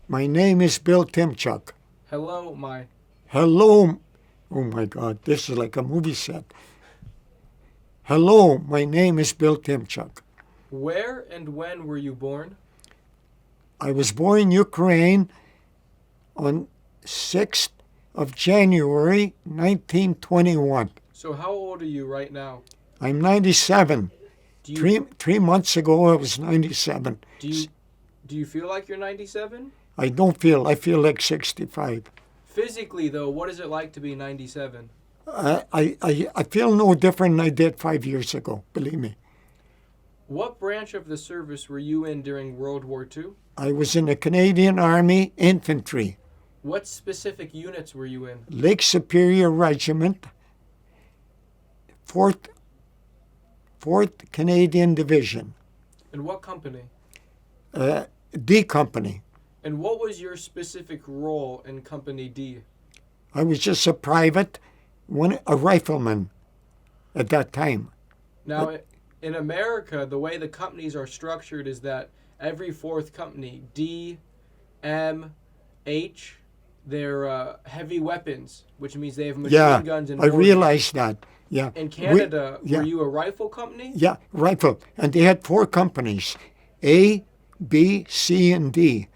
My name is Bill Timchuk. Hello, my. Hello. Oh my God, this is like a movie set. Hello, my name is Bill Timchuk. Where and when were you born? I was born in Ukraine on 6th of January 1921. So how old are you right now? I'm 97. Do you Three months ago, I was 97. do you feel like you're 97? I don't feel, I feel like 65. Physically, though, what is it like to be 97? I feel no different than I did 5 years ago, believe me. What branch of the service were you in during World War II? I was in the Canadian Army Infantry, What specific units were you in? Lake Superior Regiment, 4th Canadian Division, And what company? D Company. And what was your specific role in Company D? I was just a private, a rifleman at that time. Now, in America, the way the companies are structured is that every fourth company, D, M, H, they're heavy weapons, which means they have machine guns and I mortars. realized that. Yeah. In Canada, yeah. were you a rifle company? Yeah, rifle. And they had 4 companies, A, B, C, and D.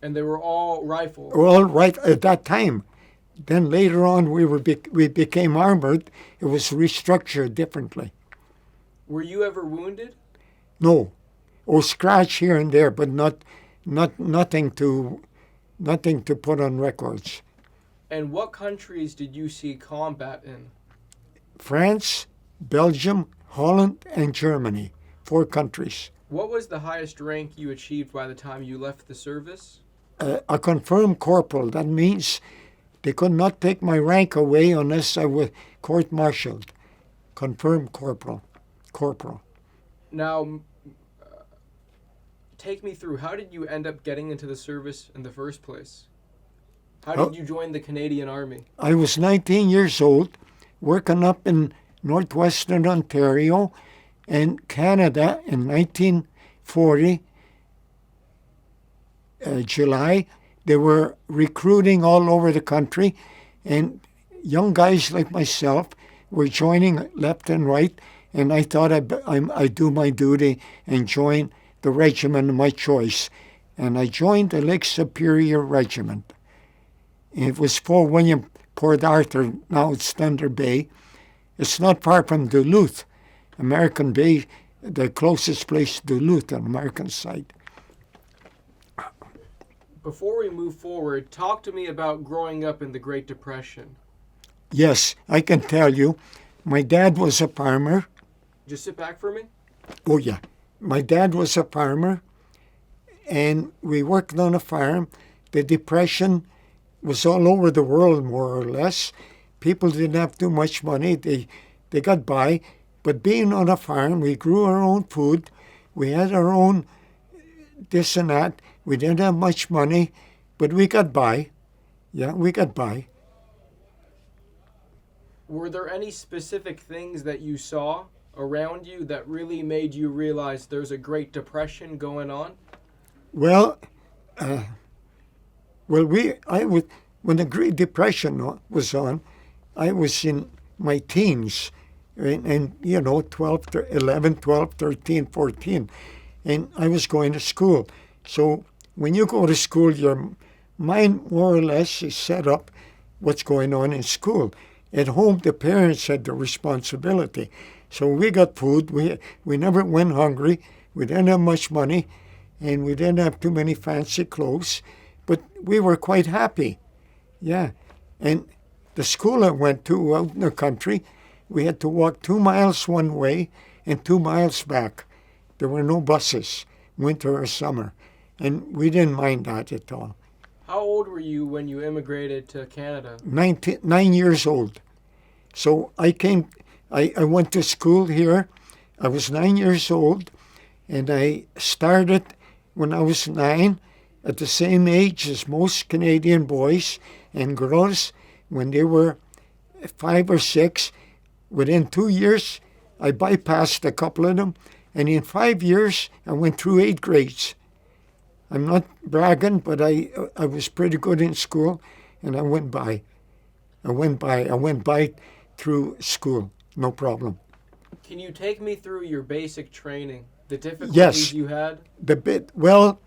And they were all rifle. All right at that time. Then later on, we became armored. It was restructured differently. Were you ever wounded? No, scratch here and there, but nothing to put on records. And what countries did you see combat in? France, Belgium, Holland, and Germany. 4 countries. What was the highest rank you achieved by the time you left the service? A confirmed corporal. That means they could not take my rank away unless I was court-martialed. Confirmed corporal. Now, take me through. How did you end up getting into the service in the first place? How did you join the Canadian Army? I was 19 years old, working up in northwestern Ontario and Canada in 1940, July. They were recruiting all over the country, and young guys like myself were joining left and right, and I thought I'd do my duty and join the regiment of my choice. And I joined the Lake Superior Regiment. It was Fort William, Port Arthur, now it's Thunder Bay. It's not far from Duluth, American Bay, the closest place to Duluth on the American side. Before we move forward, talk to me about growing up in the Great Depression. Yes, I can tell you. My dad was a farmer. Just sit back for me. Oh, yeah. My dad was a farmer, and we worked on a farm. The Depression was all over the world, more or less. People didn't have too much money. They got by. But being on a farm, we grew our own food. We had our own this and that. We didn't have much money, but we got by. Yeah, we got by. Were there any specific things that you saw around you that really made you realize there's a Great Depression going on? Well, when the Great Depression was on, I was in my teens, and 11, 12, 13, 14, and I was going to school. So when you go to school, your mind more or less is set up what's going on in school. At home, the parents had the responsibility. So we got food. We never went hungry. We didn't have much money, and we didn't have too many fancy clothes, but we were quite happy. Yeah. And the school I went to out in the country, we had to walk 2 miles one way and 2 miles back. There were no buses, winter or summer, and we didn't mind that at all. How old were you when you immigrated to Canada? 9 years old. So I went to school here. I was 9 years old, and I started when I was 9, at the same age as most Canadian boys and girls when they were 5 or 6. Within 2 years, I bypassed a couple of them, and in 5 years, I went through 8 grades. I'm not bragging, but I was pretty good in school, and I went by. I went by through school, no problem. Can you take me through your basic training? The difficulties Yes. you had? Well,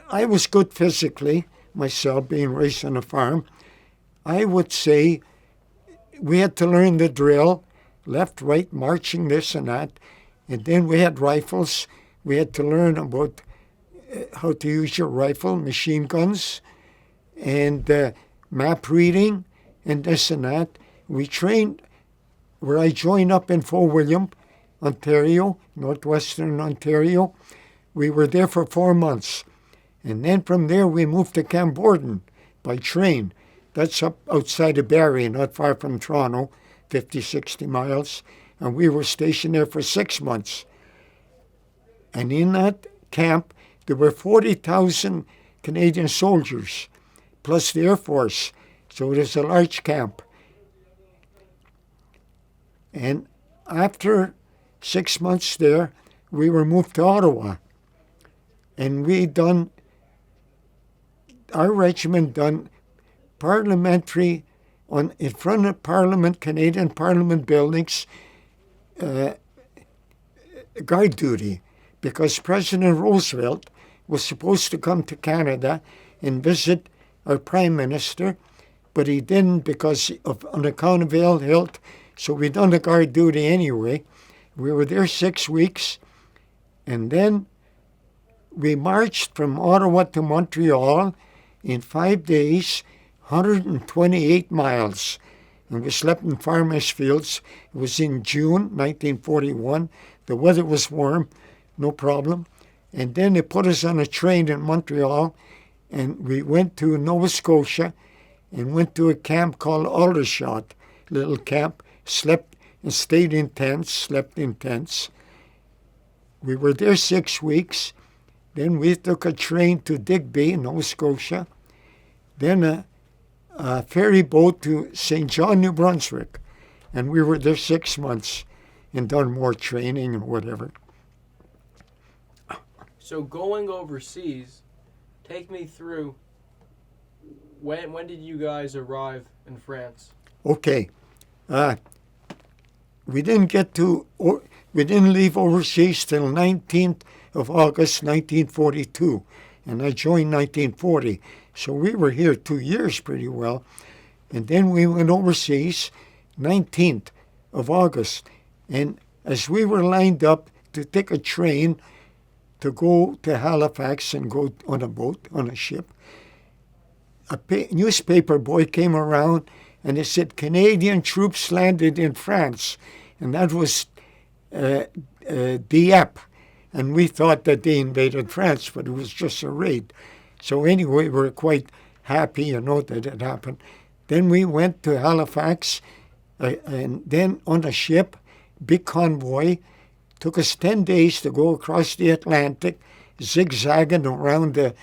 I was good physically, myself, being raised on a farm. I would say we had to learn the drill, left, right, marching, this and that. And then we had rifles. We had to learn about how to use your rifle, machine guns, and map reading, and this and that. We trained where I joined up in Fort William, Ontario, northwestern Ontario. We were there for 4 months. And then from there we moved to Camp Borden by train. That's up outside of Barrie, not far from Toronto, 50, 60 miles. And we were stationed there for 6 months. And in that camp, there were 40,000 Canadian soldiers, plus the Air Force. So it was a large camp. And after 6 months there, we were moved to Ottawa. And our regiment done parliamentary, in front of Parliament, Canadian Parliament buildings, guard duty, because President Roosevelt was supposed to come to Canada and visit our Prime Minister, but he didn't because on account of ill health, so we done the guard duty anyway. We were there 6 weeks, and then we marched from Ottawa to Montreal in 5 days, 128 miles. And we slept in farmers' fields. It was in June 1941. The weather was warm, no problem. And then they put us on a train in Montreal, and we went to Nova Scotia and went to a camp called Aldershot, little camp, slept and stayed in tents, slept in tents. We were there 6 weeks. Then we took a train to Digby, Nova Scotia. Then a ferry boat to St. John, New Brunswick. And we were there 6 months and done more training and whatever. So going overseas, take me through, when did you guys arrive in France? Okay. We didn't leave overseas till 19th of August 1942, and I joined 1940. So we were here 2 years pretty well. And then we went overseas 19th of August. And as we were lined up to take a train to go to Halifax and go on a boat, on a ship, a newspaper boy came around and he said, Canadian troops landed in France. And that was Dieppe. And we thought that they invaded France, but it was just a raid. So anyway, we were quite happy, that it happened. Then we went to Halifax, and then on a ship, big convoy. Took us 10 days to go across the Atlantic, zigzagging around the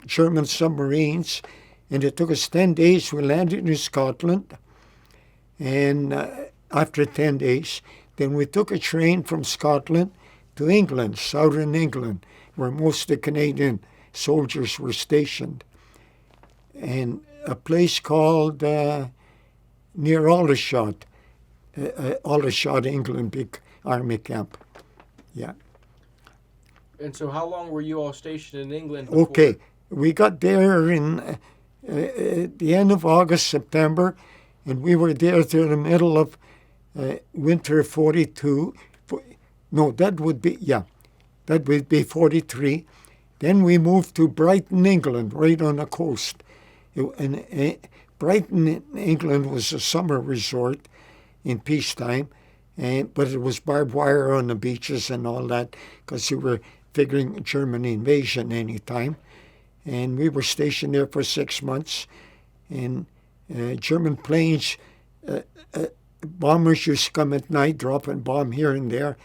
German submarines. And it took us 10 days. We landed in Scotland. And after 10 days, then we took a train from Scotland to England, southern England, where most of the Canadian soldiers were stationed. And a place called near Aldershot, England, big army camp. Yeah. And so how long were you all stationed in England before? Okay. We got there in at the end of August, September, and we were there through the middle of winter 42. No, that would be 43. Then we moved to Brighton, England, right on the coast. Brighton, England was a summer resort in peacetime, but it was barbed wire on the beaches and all that because we were figuring German invasion anytime. And we were stationed there for 6 months. And German planes, bombers used to come at night, drop a bomb here and there.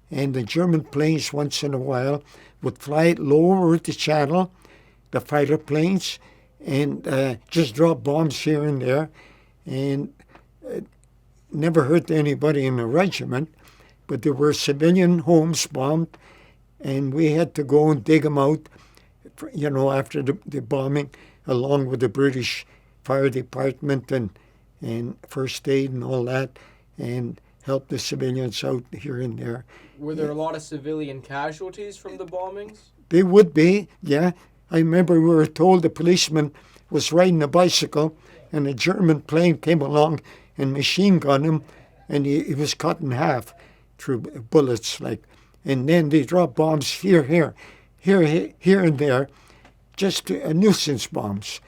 And the German planes, once in a while, would fly low over the channel, the fighter planes, and just drop bombs here and there. And never hurt anybody in the regiment, but there were civilian homes bombed, and we had to go and dig them out after the bombing, along with the British Fire Department and first aid and all that, and help the civilians out here and there. Were there a lot of civilian casualties from the bombings? They would be, yeah. I remember we were told the policeman was riding a bicycle and a German plane came along and machine gunned him, and he was cut in half through bullets, like. And then they dropped bombs here, and there, just nuisance bombs,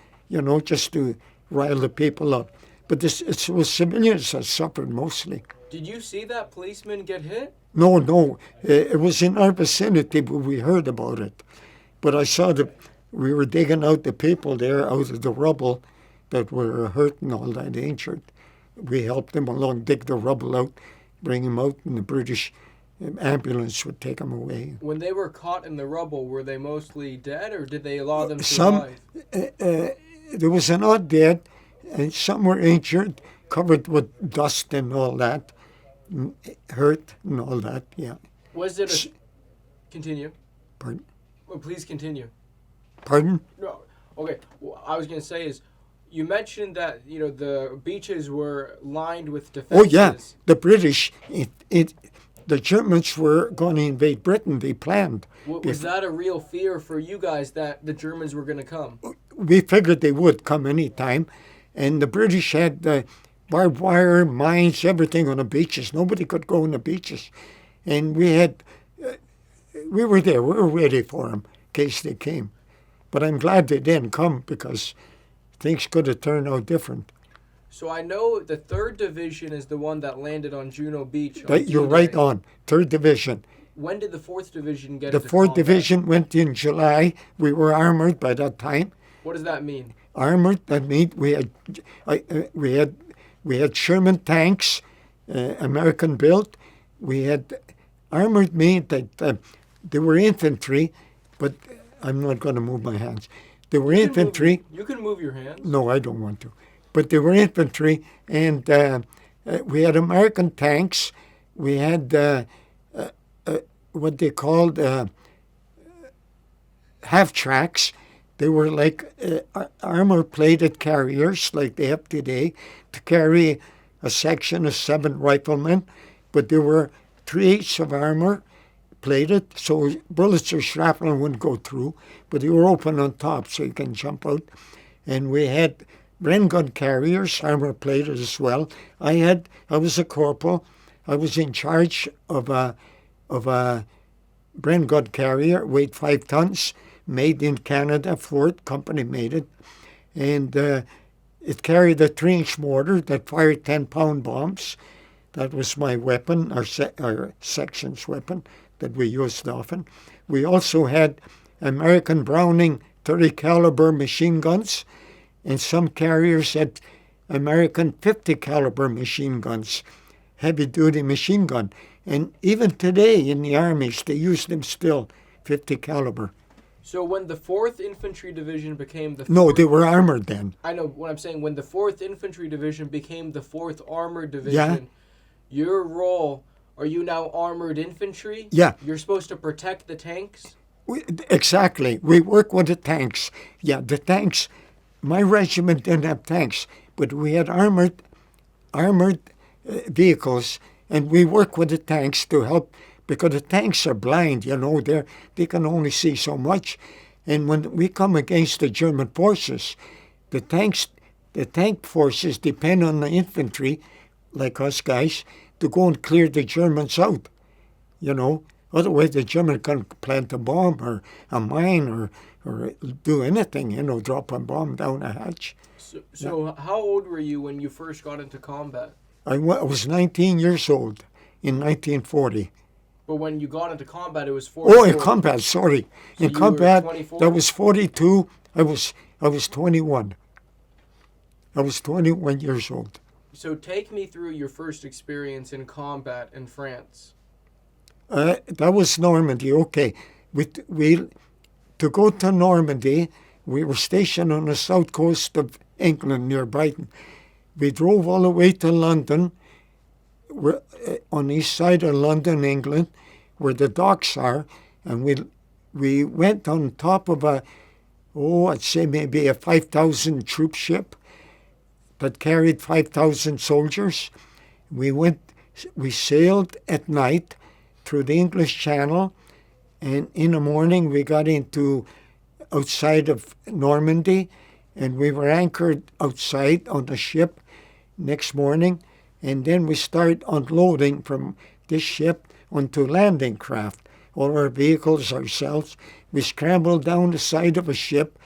just to rile the people up. But it was civilians that suffered mostly. Did you see that policeman get hit? No. It was in our vicinity, but we heard about it. But I saw we were digging out the people there out of the rubble that were hurt and all that, injured. We helped them along, dig the rubble out, bring them out, and the British ambulance would take them away. When they were caught in the rubble, were they mostly dead, or did they allow them to Some, survive? There was an odd dead, and some were injured, covered with dust and all that, hurt and all that, yeah. Was it a... Continue. Pardon? Well, please continue. Pardon? No. Okay. What I was going to say is, you mentioned that, the beaches were lined with defenses. Oh, yeah. The British, the Germans were going to invade Britain. They planned. Was that a real fear for you guys that the Germans were going to come? We figured they would come any time. And the British had barbed wire, mines, everything on the beaches. Nobody could go on the beaches. And we were there. We were ready for them in case they came. But I'm glad they didn't come because things could have turned out different. So I know the 3rd Division is the one that landed on Juno Beach. You're right on. 3rd Division. When did the 4th Division get The into 4th combat? Division went in July. We were armored by that time. What does that mean? Armored, that means we had Sherman tanks, American built. We had armored meant that they were infantry, but I'm not going to move my hands. They were infantry. You can move your hands. No, I don't want to. But they were infantry, and we had American tanks. We had what they called half-tracks. They were like armor-plated carriers, like they have today, to carry a section of 7 riflemen. But they were 3/8 of armor, plated, so bullets or shrapnel wouldn't go through, but they were open on top so you can jump out. And we had Bren gun carriers, armor plated as well. I was a corporal. I was in charge of a Bren gun carrier, weighed 5 tons, made in Canada, Ford Company made it. And it carried a 3-inch mortar that fired 10-pound bombs. That was my weapon, our section's weapon that we used often. We also had American Browning 30 caliber machine guns, and some carriers had American 50 caliber machine guns, heavy duty machine gun. And even today in the armies, they use them still, 50 caliber. So when the 4th Infantry Division became the 4th... No, they were armored then. I know what I'm saying. When the 4th Infantry Division became the 4th Armored Division, Yeah. Your role, are you now armored infantry? Yeah. You're supposed to protect the tanks? Exactly. We work with the tanks. Yeah, the tanks. My regiment didn't have tanks, but we had armored vehicles, and we work with the tanks to help, because the tanks are blind, they can only see so much. And when we come against the German forces, the tank forces depend on the infantry, like us guys, to go and clear the Germans out, Otherwise, the German can plant a bomb or a mine or do anything, drop a bomb down a hatch. So how old were you when you first got into combat? I was 19 years old in 1940. But when you got into combat, it was 44. Oh, in combat, sorry. So in you combat, were 24? that was 42. I was 21. I was 21 years old. So take me through your first experience in combat in France. That was Normandy. Okay, to go to Normandy, we were stationed on the south coast of England near Brighton. We drove all the way to London, on the east side of London, England, where the docks are, and we went on top of I'd say maybe a 5,000 troop ship that carried 5,000 soldiers. We sailed at night through the English Channel, and in the morning we got into outside of Normandy, and we were anchored outside on the ship next morning, and then we started unloading from this ship onto landing craft. All our vehicles ourselves. We scrambled down the side of a ship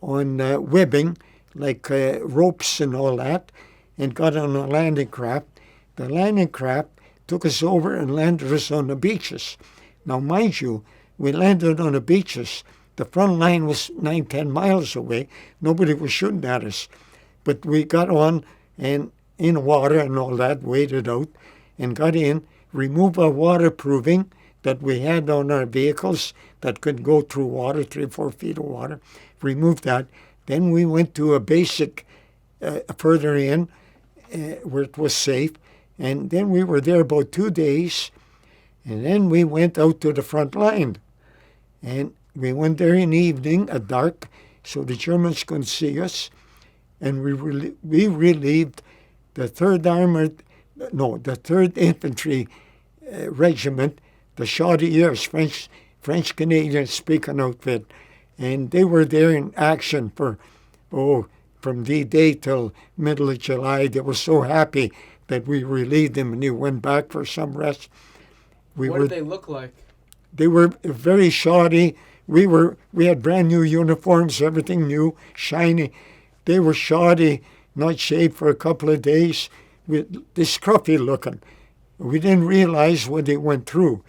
on webbing, like ropes and all that, and got on a landing craft. The landing craft took us over and landed us on the beaches. Now, mind you, we landed on the beaches. The front line was 9-10 miles away. Nobody was shooting at us. But we got on and in water and all that, waded out, and got in, removed our waterproofing that we had on our vehicles that could go through water, 3 or 4 feet of water, removed that. Then we went to a basic further in where it was safe. And then we were there about 2 days. And then we went out to the front line. And we went there in the evening at dark so the Germans couldn't see us. And we relieved the 3rd Infantry Regiment, the Chaudiers, French-Canadian speaking outfit. And they were there in action from D-Day till middle of July. They were so happy that we relieved them, and they went back for some rest. What did they look like? They were very shoddy. We had brand new uniforms, everything new, shiny. They were shoddy, not shaved for a couple of days, with this scruffy looking. We didn't realize what they went through.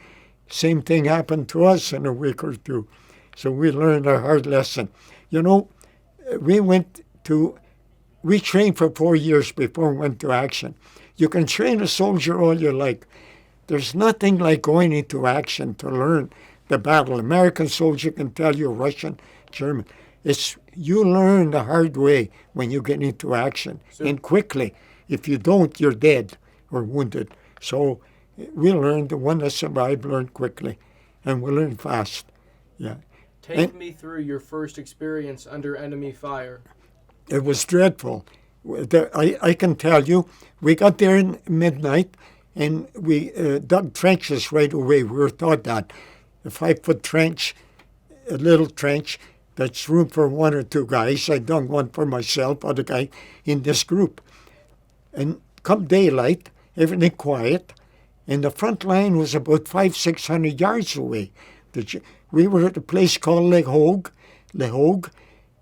Same thing happened to us in a week or two. So we learned a hard lesson. You know, we trained for 4 years before we went to action. You can train a soldier all you like. There's nothing like going into action to learn the battle. American soldier can tell you, Russian, German. You learn the hard way when you get into action, and quickly. If you don't, you're dead or wounded. So we learned, the one that survived learned quickly, and we learned fast. Yeah. Take me through your first experience under enemy fire. It was dreadful. I can tell you, we got there in midnight, and we dug trenches right away. We were taught that. A 5-foot trench, a little trench, that's room for 1 or 2 guys. I dug one for myself, other guy in this group. And come daylight, everything quiet, and the front line was about 500-600 yards away. We were at a place called Le Hogue,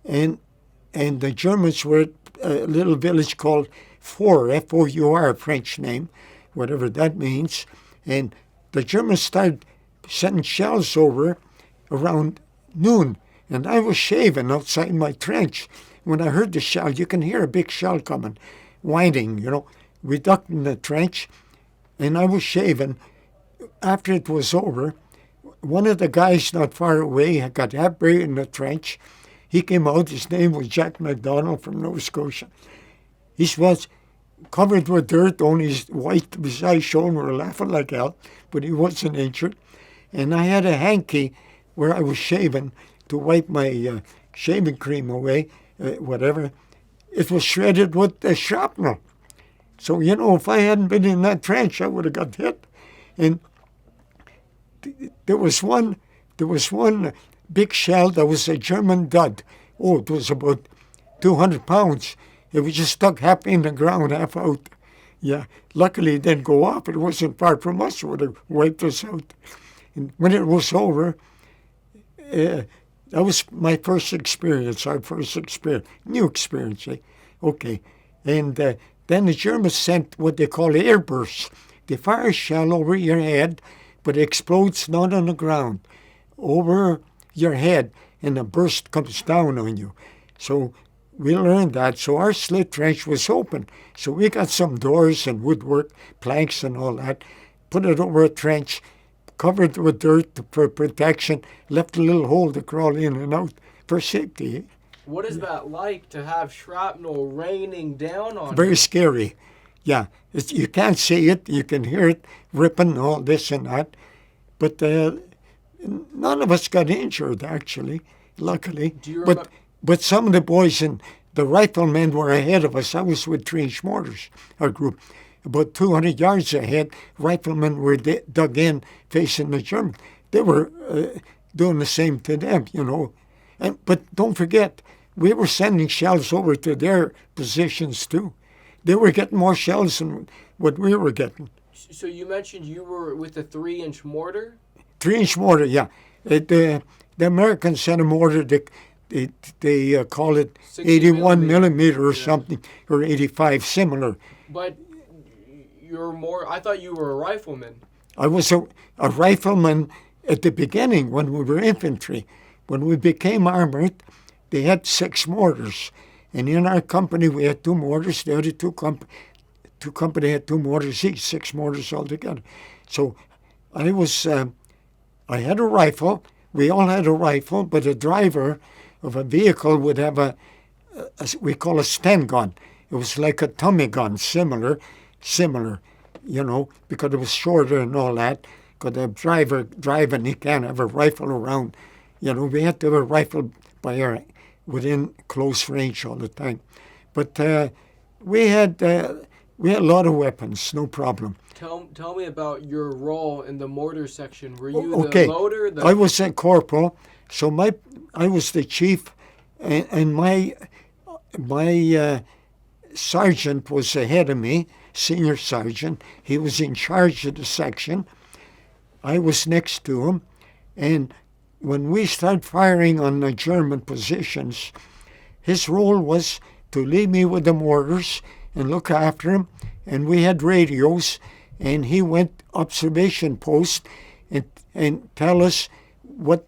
and the Germans were at a little village called Four, F-O-U-R, French name, whatever that means. And the Germans started sending shells over around noon, and I was shaving outside my trench. When I heard the shell, you can hear a big shell coming, whining, you know. We ducked in the trench, and I was shaving. After it was over, one of the guys not far away had got half buried in the trench. He came out. His name was Jack MacDonald from Nova Scotia. He was covered with dirt, only his white his eyes shone. We were laughing like hell, but he wasn't injured. And I had a hanky where I was shaving to wipe my shaving cream away, whatever. It was shredded with shrapnel. So, you know, if I hadn't been in that trench, I would have got hit. And there was one big shell that was a German dud. Oh, it was about 200 pounds. It was just stuck half in the ground, half out. Yeah, luckily it didn't go off. It wasn't far from us. It would have wiped us out. And when it was over, that was my first experience, our first experience, new experience. Okay. And then the Germans sent what they call airbursts. They fire a shell over your head, but it explodes not on the ground, over your head, and the burst comes down on you. So we learned that. So our slit trench was open. So we got some doors and woodwork, planks and all that, put it over a trench, covered with dirt for protection, left a little hole to crawl in and out for safety. What is that like to have shrapnel raining down on you? Very scary. Yeah, you can't see it. You can hear it ripping, all this and that. But None of us got injured, actually, luckily. Do you remember? But some of the boys and the riflemen were ahead of us. I was with 3-inch mortars, our group. About 200 yards ahead, riflemen were dug in facing the German. They were doing the same to them, you know. But don't forget, we were sending shells over to their positions too. They were getting more shells than what we were getting. So you mentioned you were with a 3-inch mortar? 3-inch mortar, yeah. The Americans had a mortar, they call it 81 millimeter or something, or 85, similar. But I thought you were a rifleman. I was a rifleman at the beginning when we were infantry. When we became armored, they had 6 mortars. And in our company, we had 2 mortars. The other two company had 2 mortars each, 6 mortars altogether. So I had a rifle. We all had a rifle, but a driver of a vehicle would have we call a Sten gun. It was like a Tommy gun, similar, you know, because it was shorter and all that. Because the driver driving, he can't have a rifle around. You know, we had to have a rifle within close range all the time. But we had a lot of weapons, no problem. Tell me about your role in the mortar section. Were you okay. the loader? I was a corporal, so I was the chief, and my sergeant was ahead of me, senior sergeant. He was in charge of the section. I was next to him, and when we started firing on the German positions, his role was to leave me with the mortars and look after him, and we had radios, and he went observation post and tell us what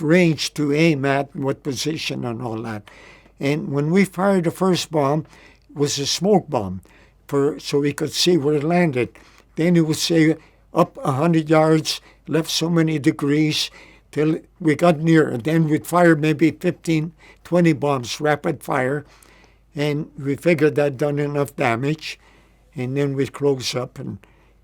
range to aim at and what position and all that. And when we fired the first bomb, it was a smoke bomb, so we could see where it landed. Then he would say up 100 yards, left so many degrees, till we got near. And then we'd fire maybe 15, 20 bombs, rapid fire, and we figured that done enough damage. And then we'd close up and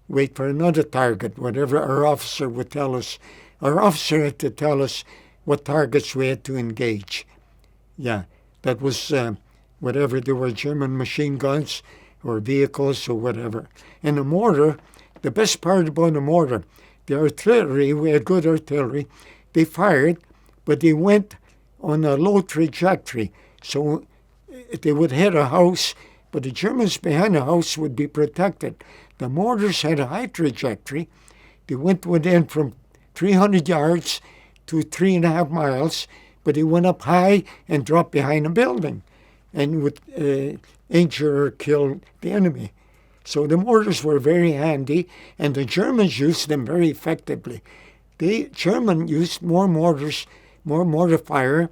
wait for another target, whatever our officer would tell us. Our officer had to tell us what targets we had to engage. Yeah, that was whatever. There were German machine guns or vehicles or whatever. And the mortar, the best part about the mortar, the artillery, we had good artillery. They fired, but they went on a low trajectory. So they would hit a house, but the Germans behind the house would be protected. The mortars had a high trajectory. They went within from 300 yards to 3.5 miles, but they went up high and dropped behind a building and would injure or kill the enemy. So the mortars were very handy, and the Germans used them very effectively. The German used more mortars, more mortar fire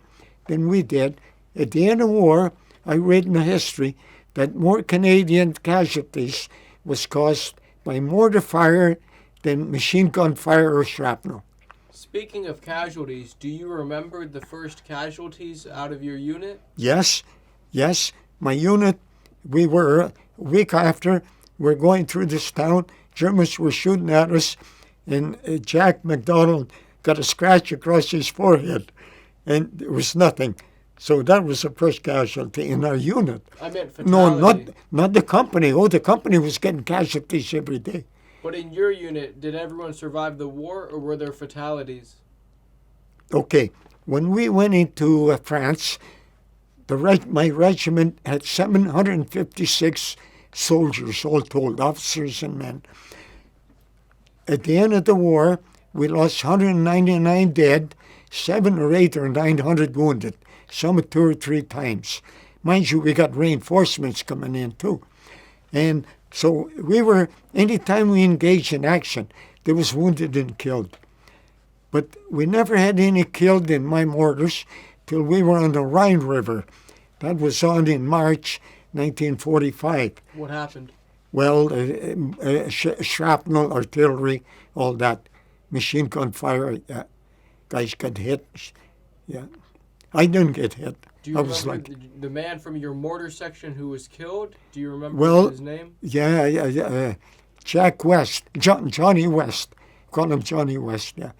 than we did. At the end of the war, I read in the history that more Canadian casualties was caused by mortar fire than machine gun fire or shrapnel. Speaking of casualties, do you remember the first casualties out of your unit? Yes. My unit, we were a week after, we're going through this town. Germans were shooting at us, and Jack McDonald got a scratch across his forehead, and there was nothing. So that was the first casualty in our unit. I meant fatality. No, not the company. Oh, the company was getting casualties every day. But in your unit, did everyone survive the war, or were there fatalities? Okay, when we went into France, my regiment had 756 soldiers, all told, officers and men. At the end of the war, we lost 199 dead, 700 or 800 or 900 wounded, some 2 or 3 times. Mind you, we got reinforcements coming in too. And so anytime we engaged in action, there was wounded and killed. But we never had any killed in my mortars till we were on the Rhine River. That was on in March 1945. What happened? Well, shrapnel, artillery, all that, machine gun fire. Guys got hit. Yeah, I didn't get hit. Do you remember the man from your mortar section who was killed? Do you remember his name? Yeah. Jack West, Johnny West. Call him Johnny West. Yeah.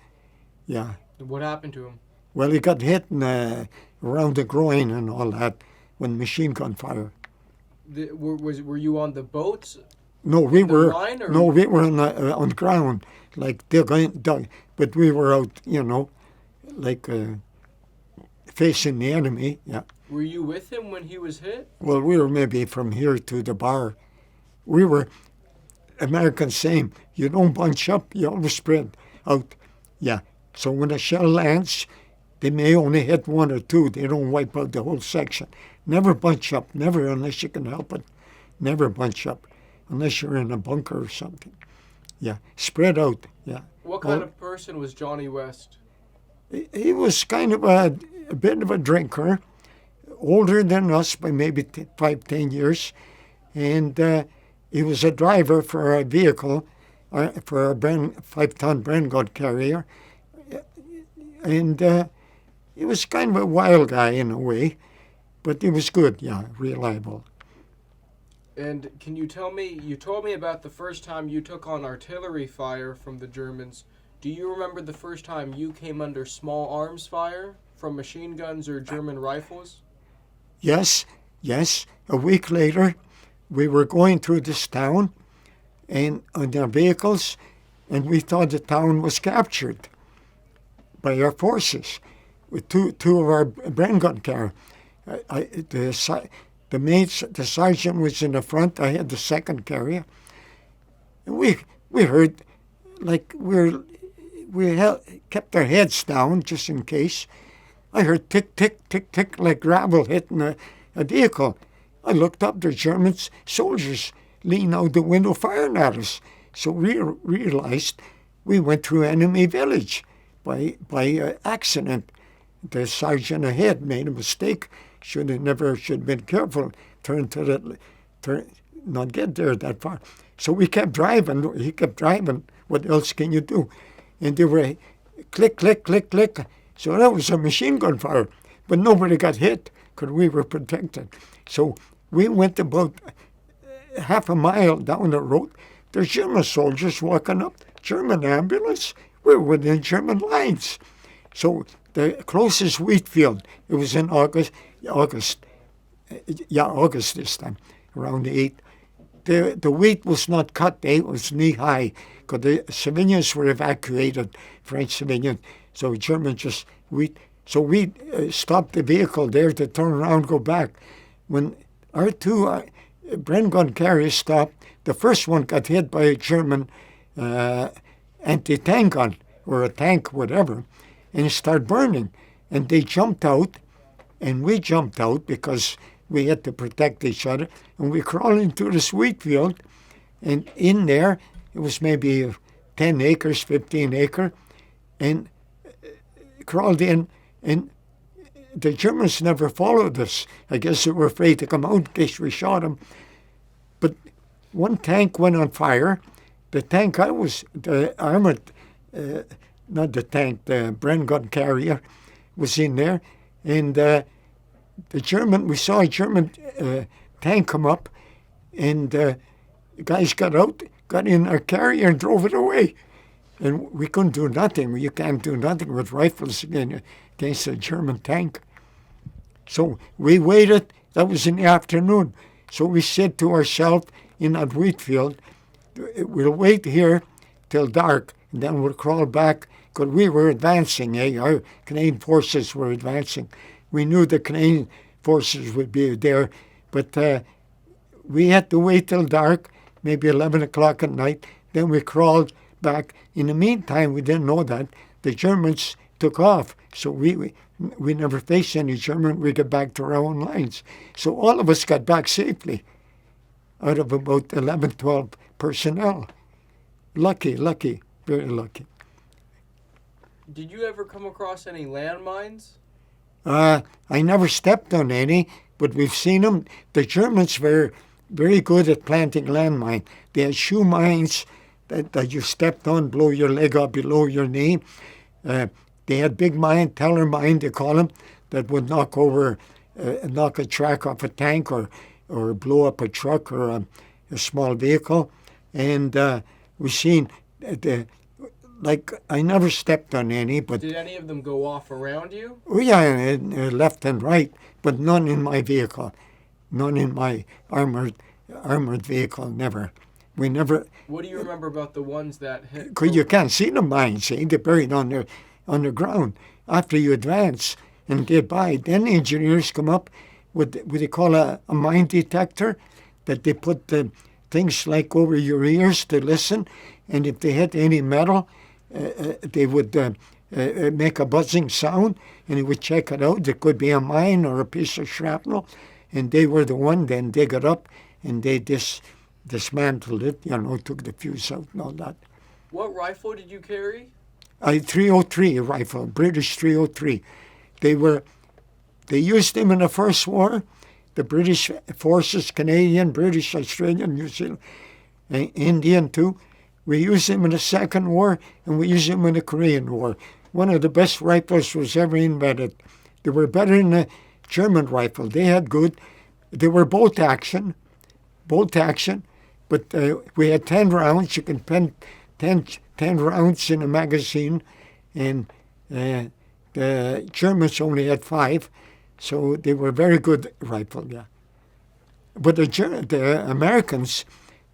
Yeah. What happened to him? Well, he got hit around the groin and all that when machine gun fire. Were you on the boats? No, we The were line, or no, we were on ground, like dug, but we were out, like facing the enemy. Yeah. were you with him when he was hit? Well, we were maybe from here to the bar. We were Americans same. You don't bunch up, you always spread out. Yeah. So when a shell lands, they may only hit one or two. They don't wipe out the whole section. Never bunch up. Never, unless you can help it. Never bunch up, unless you're in a bunker or something. Yeah. Spread out. Yeah. What kind of person was Johnny West? He was kind of a bit of a drinker, older than us by maybe 5-10 years, and he was a driver for a vehicle, for a 5-ton Bren gun carrier, and he was kind of a wild guy in a way, but he was good, yeah, reliable. And can you tell me, you told me about the first time you took on artillery fire from the Germans. Do you remember the first time you came under small arms fire from machine guns or German rifles? Yes. A week later, we were going through this town and on our vehicles, and we thought the town was captured by our forces with two of our Bren gun carriers. The sergeant was in the front. I had the second carrier. And we heard, like kept our heads down just in case. I heard tick, tick, tick, tick, like gravel hitting a vehicle. I looked up, the German soldiers leaning out the window firing at us. So we realized we went through enemy village by accident. The sergeant ahead made a mistake. Should have been careful. Not get there that far. So we kept driving. He kept driving. What else can you do? And they were click, click, click, click. So that was a machine gun fire. But nobody got hit because we were protected. So we went about half a mile down the road. There's German soldiers walking up, German ambulance. We're within German lines. So the closest wheat field, it was in August this time, around the 8th. The wheat was not cut, it was knee-high, because the civilians were evacuated, French civilians, so German just wheat. So we stopped the vehicle there to turn around, go back. When our two Bren gun carriers stopped, the first one got hit by a German anti-tank gun, or a tank, whatever, and it started burning. And they jumped out, and we jumped out because we had to protect each other, and we crawled into this wheat field, and in there, it was maybe 10 acres, 15 acre, and crawled in, and the Germans never followed us. I guess they were afraid to come out in case we shot them. But one tank went on fire. The tank the armored, not the tank, the Bren gun carrier was in there, and we saw a German tank come up, and the guys got out, got in our carrier and drove it away. And we couldn't do nothing. You can't do nothing with rifles against a German tank. So we waited. That was in the afternoon. So we said to ourselves in that wheat field, we'll wait here till dark, and then we'll crawl back, because we were advancing. Our Canadian forces were advancing. We knew the Canadian forces would be there, but we had to wait till dark, maybe 11 o'clock at night. Then we crawled back. In the meantime, we didn't know that the Germans took off, so we never faced any German. We got back to our own lines. So all of us got back safely out of about 11, 12 personnel. Lucky, very lucky. Did you ever come across any landmines? I never stepped on any, but we've seen them. The Germans were very good at planting landmine. They had shoe mines that you stepped on, blow your leg up below your knee. They had big mine, teller mine, they call them, that would knock a track off a tank or blow up a truck or a small vehicle. And we've seen like I never stepped on any, but Did any of them go off around you? oh yeah, left and right, but none in my vehicle, none in my armored vehicle. Never. We never. What do you remember about the ones that hit? Because you can't see the mines, see? They're buried underground. After you advance and get by, then engineers come up with what they call a mine detector, that they put the things like over your ears to listen, and if they hit any metal, they would make a buzzing sound, and he would check it out. It could be a mine or a piece of shrapnel, and they were the one then dig it up, and they dismantled it, took the fuse out and all that. What rifle did you carry? A 303 rifle, British 303. They used them in the First War, the British forces, Canadian, British, Australian, New Zealand, Indian too. We used them in the Second War, and we used them in the Korean War. One of the best rifles was ever invented. They were better than the German rifle. They were bolt action, but we had 10 rounds. You can pen 10 rounds in a magazine, and the Germans only had 5, so they were very good rifle, yeah. But the Americans,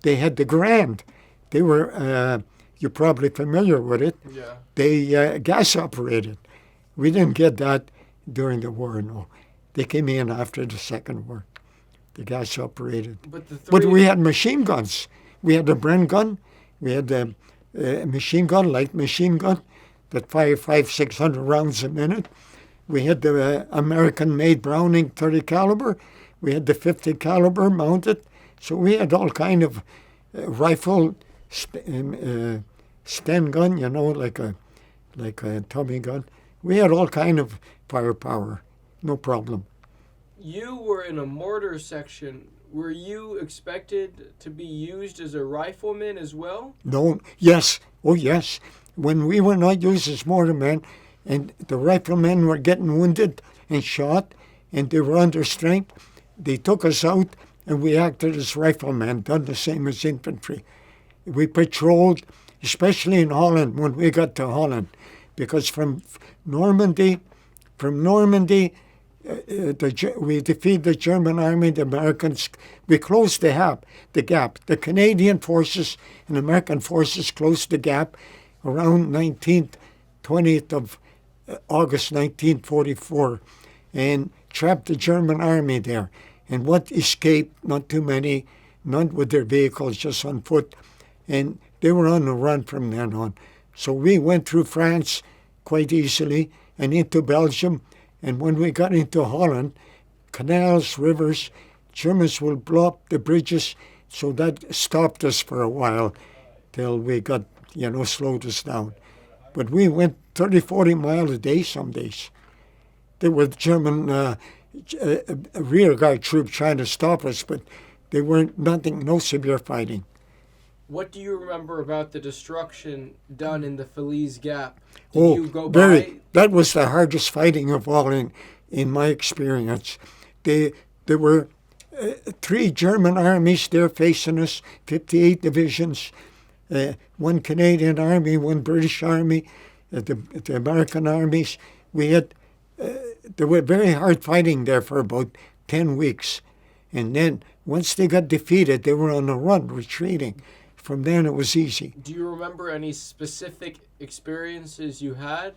they had the Grand. They were, you're probably familiar with it. Yeah. They gas operated. We didn't get that during the war, no. They came in after the Second War. The gas operated. But we had machine guns. We had the Bren gun. We had the machine gun, light machine gun, that fired 600 rounds a minute. We had the American-made Browning 30 caliber. We had the 50 caliber mounted. So we had all kind of rifle Sten gun, like a Tommy gun. We had all kind of firepower, no problem. You were in a mortar section. Were you expected to be used as a rifleman as well? No, yes, oh yes. When we were not used as mortarmen, and the riflemen were getting wounded and shot, and they were under strength, they took us out, and we acted as riflemen, done the same as infantry. We patrolled, especially in Holland, when we got to Holland, because from Normandy, we defeated the German army, the Americans. We closed the gap. The Canadian forces and American forces closed the gap around 20th of August 1944, and trapped the German army there. And what escaped, not too many, none with their vehicles, just on foot, and they were on the run from then on. So we went through France quite easily and into Belgium. And when we got into Holland, canals, rivers, Germans will blow up the bridges, so that stopped us for a while till we got, slowed us down. But we went 30, 40 miles a day some days. There were German rear guard troops trying to stop us, but they weren't no severe fighting. What do you remember about the destruction done in the Falaise Gap? Did you go by? That was the hardest fighting of all in my experience. There were 3 German armies there facing us, 58 divisions, 1 Canadian army, 1 British army, the American armies. There were very hard fighting there for about 10 weeks. And then once they got defeated, they were on the run, retreating. From then it was easy. Do you remember any specific experiences you had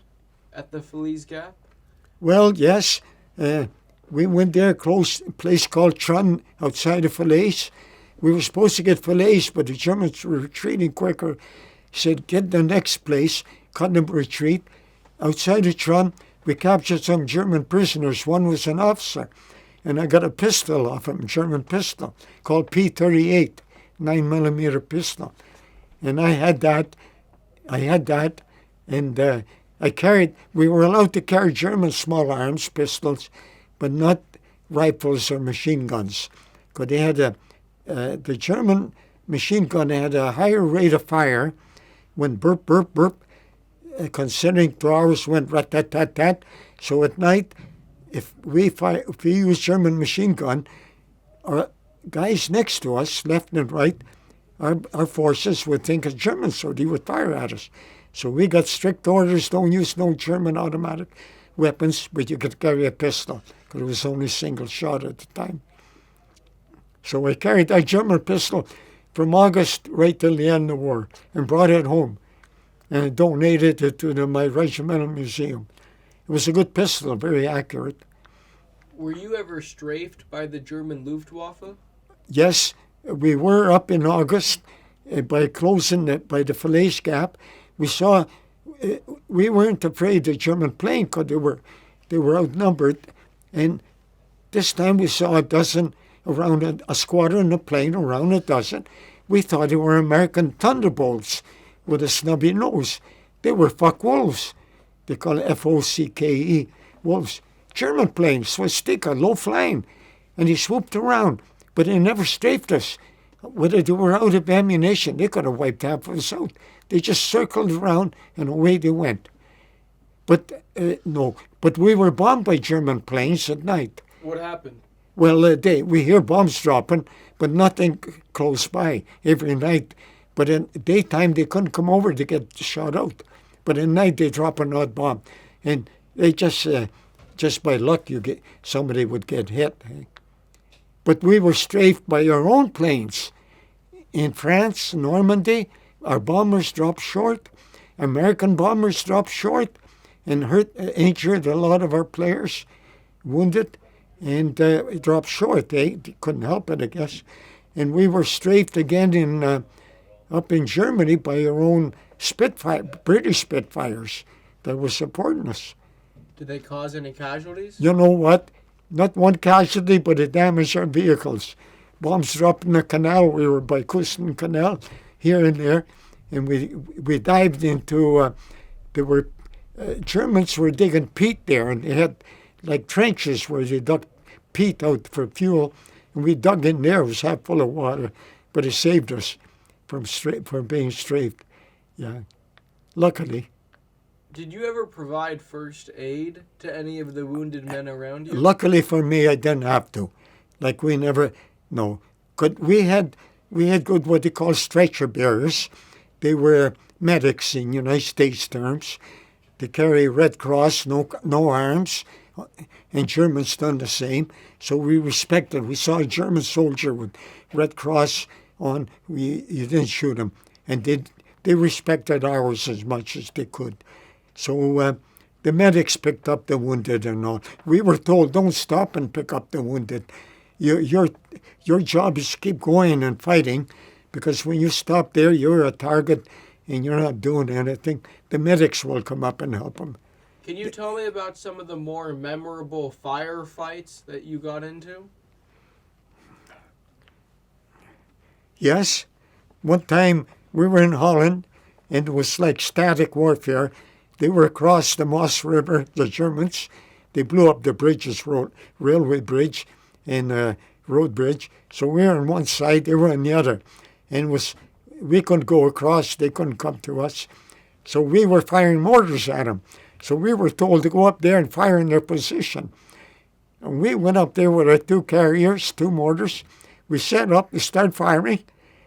at the Falaise Gap? Well, yes. We went there, a place called Trun, outside of Falaise. We were supposed to get Falaise, but the Germans were retreating quicker. Said, get the next place, cut them retreat. Outside of Trun, we captured some German prisoners. One was an officer, and I got a pistol off him, a German pistol, called P-38. 9mm pistol, and I had that, and we were allowed to carry German small arms, pistols, but not rifles or machine guns, because they had the German machine gun had a higher rate of fire when burp, burp, burp, considering 2 hours went rat-tat-tat-tat, so at night, if we use German machine gun, or guys next to us, left and right, our forces would think it's Germans, so they would fire at us. So we got strict orders, don't use no German automatic weapons, but you could carry a pistol, because it was only single shot at the time. So I carried that German pistol from August right till the end of the war and brought it home and donated it to my regimental museum. It was a good pistol, very accurate. Were you ever strafed by the German Luftwaffe? Yes, we were up in August by by the Falaise Gap. We saw, we weren't afraid of German plane because they were outnumbered. And this time we saw a dozen around a squadron of plane, around a dozen. We thought they were American Thunderbolts with a snubby nose. They were Focke-Wulfs. They call it F-O-C-K-E, wolves. German planes, swastika, low flying. And he swooped around, but they never strafed us. Whether they were out of ammunition, they could have wiped half of us out. They just circled around and away they went. But we were bombed by German planes at night. What happened? Well, we hear bombs dropping, but nothing close by every night. But in daytime, they couldn't come over to get shot out. But at night, they drop an odd bomb. And they just by luck, somebody would get hit. But we were strafed by our own planes. In France, Normandy, our bombers dropped short. American bombers dropped short and injured a lot of our players, wounded, and it dropped short. They couldn't help it, I guess. And we were strafed again up in Germany by our own British Spitfires that were supporting us. Did they cause any casualties? You know what? Not one casualty, but it damaged our vehicles. Bombs dropped in the canal. We were by Kusten Canal, here and there, and we dived into. Germans were digging peat there, and they had like trenches where they dug peat out for fuel, and we dug in there. It was half full of water, but it saved us from being strafed. Yeah, luckily. Did you ever provide first aid to any of the wounded men around you? Luckily for me, I didn't have to. Like we never, no. We had good what they call stretcher bearers. They were medics in United States terms. They carry Red Cross, no arms, and Germans done the same. So we respected. We saw a German soldier with Red Cross on. You didn't shoot him, and they respected ours as much as they could. So the medics picked up the wounded and all. We were told, don't stop and pick up the wounded. Your job is to keep going and fighting, because when you stop there, you're a target and you're not doing anything. The medics will come up and help them. Can you tell me about some of the more memorable firefights that you got into? Yes. One time we were in Holland, and it was like static warfare. They were across the Moss River, the Germans. They blew up the bridges, railway bridge and road bridge. So we were on one side, they were on the other. And we couldn't go across, they couldn't come to us. So we were firing mortars at them. So we were told to go up there and fire in their position. And we went up there with our 2 carriers, 2 mortars. We set up, we started firing.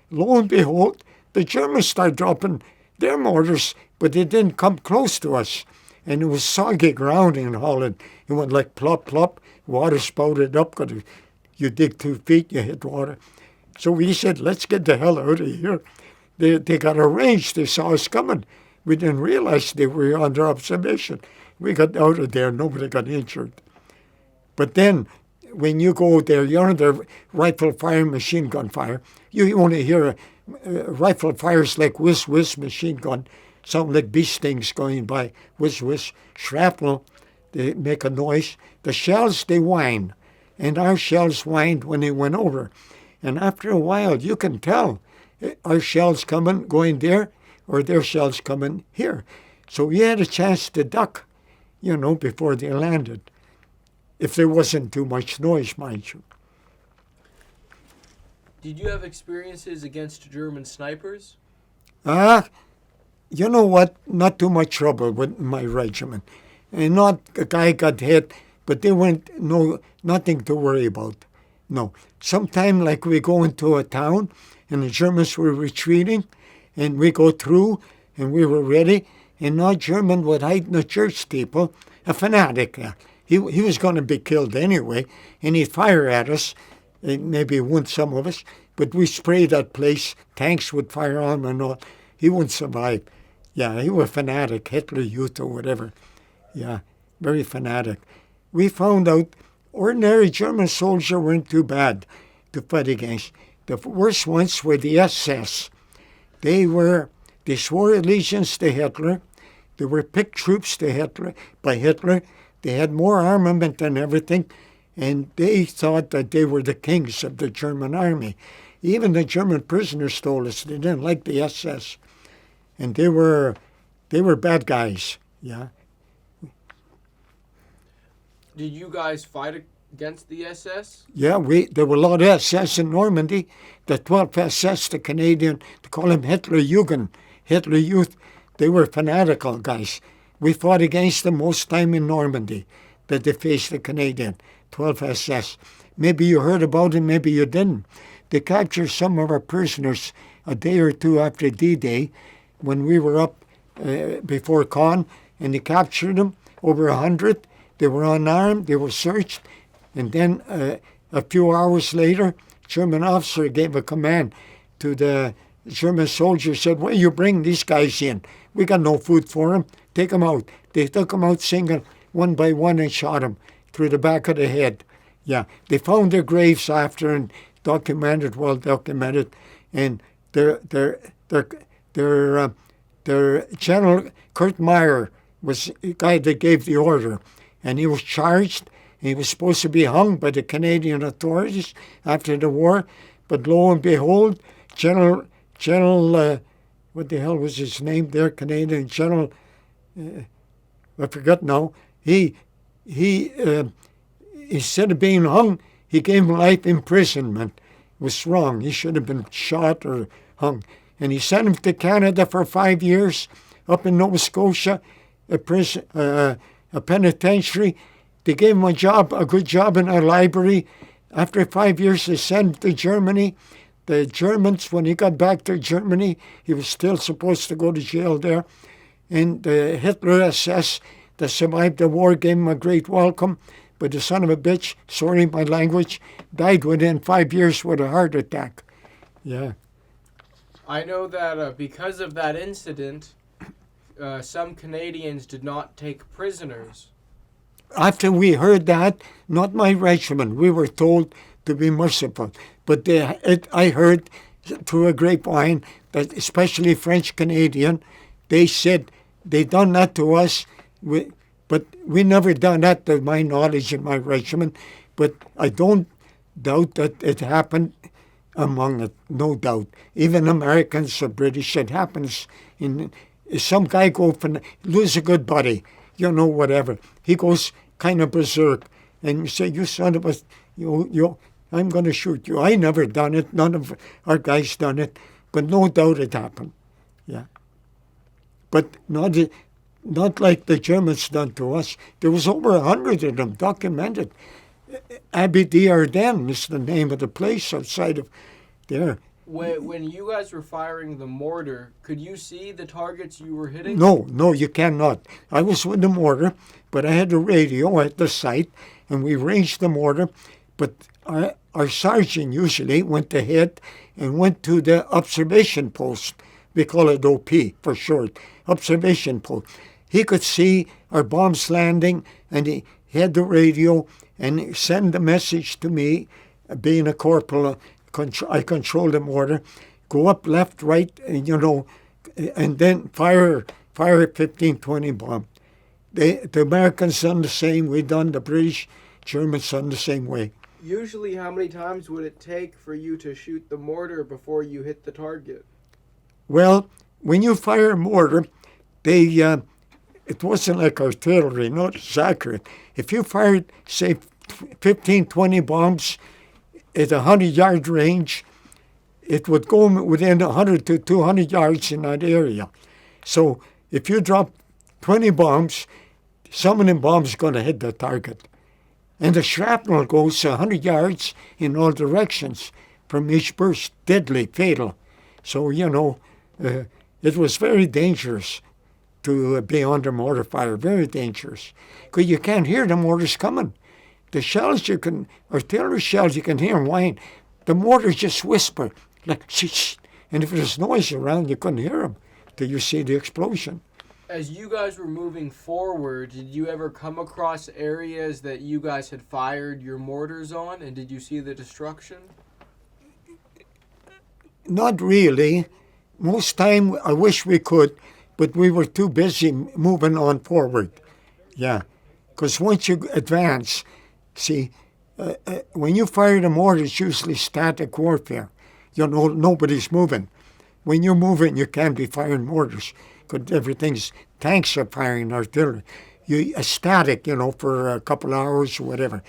Lo and behold, the Germans started dropping their mortars, but they didn't come close to us. And it was soggy ground in Holland. It went like plop, plop. Water spouted up. Because you dig 2 feet, you hit water. So we said, let's get the hell out of here. They got a range. They saw us coming. We didn't realize they were under observation. We got out of there. Nobody got injured. But then, when you go there, you're under rifle fire, machine gun fire. You only hear rifle fires like whiz, whiz, machine gun. Sound like bee stings going by. Whiz, whiz. Shrapnel, they make a noise. The shells, they whine. And our shells whined when they went over. And after a while, you can tell our shells coming, going there, or their shells coming here. So we had a chance to duck, before they landed. If there wasn't too much noise, mind you. Did you have experiences against German snipers? You know what? Not too much trouble with my regiment. And not a guy got hit, but they weren't, nothing to worry about. No. Sometime like we go into a town and the Germans were retreating and we go through and we were ready and no German would hide in the church steeple, a fanatic. He was going to be killed anyway, and he'd fire at us, maybe wound some of us, but we sprayed that place, tanks would fire on him and all. He wouldn't survive. Yeah, he was a fanatic, Hitler Youth or whatever. Yeah, very fanatic. We found out ordinary German soldiers weren't too bad to fight against. The worst ones were the SS. They swore allegiance to Hitler. They were picked troops by Hitler. They had more armament and everything, and they thought that they were the kings of the German army. Even the German prisoners told us they didn't like the SS, and they were bad guys. Yeah. Did you guys fight against the SS? Yeah, there were a lot of SS in Normandy. The 12th SS, the Canadian, they call them Hitler Youth. They were fanatical guys. We fought against them most time in Normandy, that they faced the Canadian 12th SS. Maybe you heard about it, maybe you didn't. They captured some of our prisoners a day or two after D-Day when we were up before Caen, and they captured them, over 100. They were unarmed, they were searched, and then a few hours later, German officer gave a command to the German soldiers, said, well, you bring these guys in. We got no food for them. Take them out. They took them out single, one by one, and shot them through the back of the head. Yeah, they found their graves after and well documented, and their General Kurt Meyer was the guy that gave the order, and he was charged. He was supposed to be hung by the Canadian authorities after the war, but lo and behold, General, what the hell was his name there, Canadian General, I forgot now, he instead of being hung, he gave him life imprisonment. It was wrong. He should have been shot or hung. And he sent him to Canada for 5 years, up in Nova Scotia, a penitentiary. They gave him a good job in a library. After 5 years, they sent him to Germany. The Germans, when he got back to Germany, he was still supposed to go to jail there. And the Hitler SS that survived the war gave him a great welcome. But the son of a bitch, sorry my language, died within 5 years with a heart attack. Yeah. I know that because of that incident, some Canadians did not take prisoners. After we heard that, not my regiment, we were told to be merciful. But I heard through a grapevine that especially French Canadian, they said they done that to us, but we never done that to my knowledge in my regiment. But I don't doubt that it happened among it, no doubt. Even Americans or British, it happens. Some guy lose a good buddy, whatever. He goes kind of berserk, and you say, you son of a, I'm going to shoot you. I never done it. None of our guys done it, but no doubt it happened. Yeah. But not like the Germans done to us. There was over 100 of them documented. Abbey d'Ardennes is the name of the place outside of there. When you guys were firing the mortar, could you see the targets you were hitting? No, you cannot. I was with the mortar, but I had the radio at the site, and we ranged the mortar. But our sergeant usually went ahead and went to the observation post. We call it OP for short, observation post. He could see our bombs landing, and he had the radio, and he sent the message to me, being a corporal. I control the mortar, go up left, right, and then fire 15, 20 bomb. The Americans done the same. We done the British, Germans done the same way. Usually, how many times would it take for you to shoot the mortar before you hit the target? Well, when you fire a mortar, it wasn't like artillery, not as accurate. If you fired, say, 15, 20 bombs at a 100-yard range, it would go within 100 to 200 yards in that area. So if you drop 20 bombs, some of them bombs are going to hit the target. And the shrapnel goes 100 yards in all directions from each burst, deadly, fatal. So, it was very dangerous to be under mortar fire. Very dangerous. Because you can't hear the mortars coming. The shells artillery shells, you can hear them whine. The mortars just whisper, like, shh. And if there's noise around, you couldn't hear them till you see the explosion. As you guys were moving forward, did you ever come across areas that you guys had fired your mortars on, and did you see the destruction? Not really. Most time, I wish we could, but we were too busy moving on forward. Yeah, because once you advance, see, when you fire the mortar, it's usually static warfare. Nobody's moving. When you're moving, you can't be firing mortars because tanks are firing artillery. You're static, for a couple hours or whatever,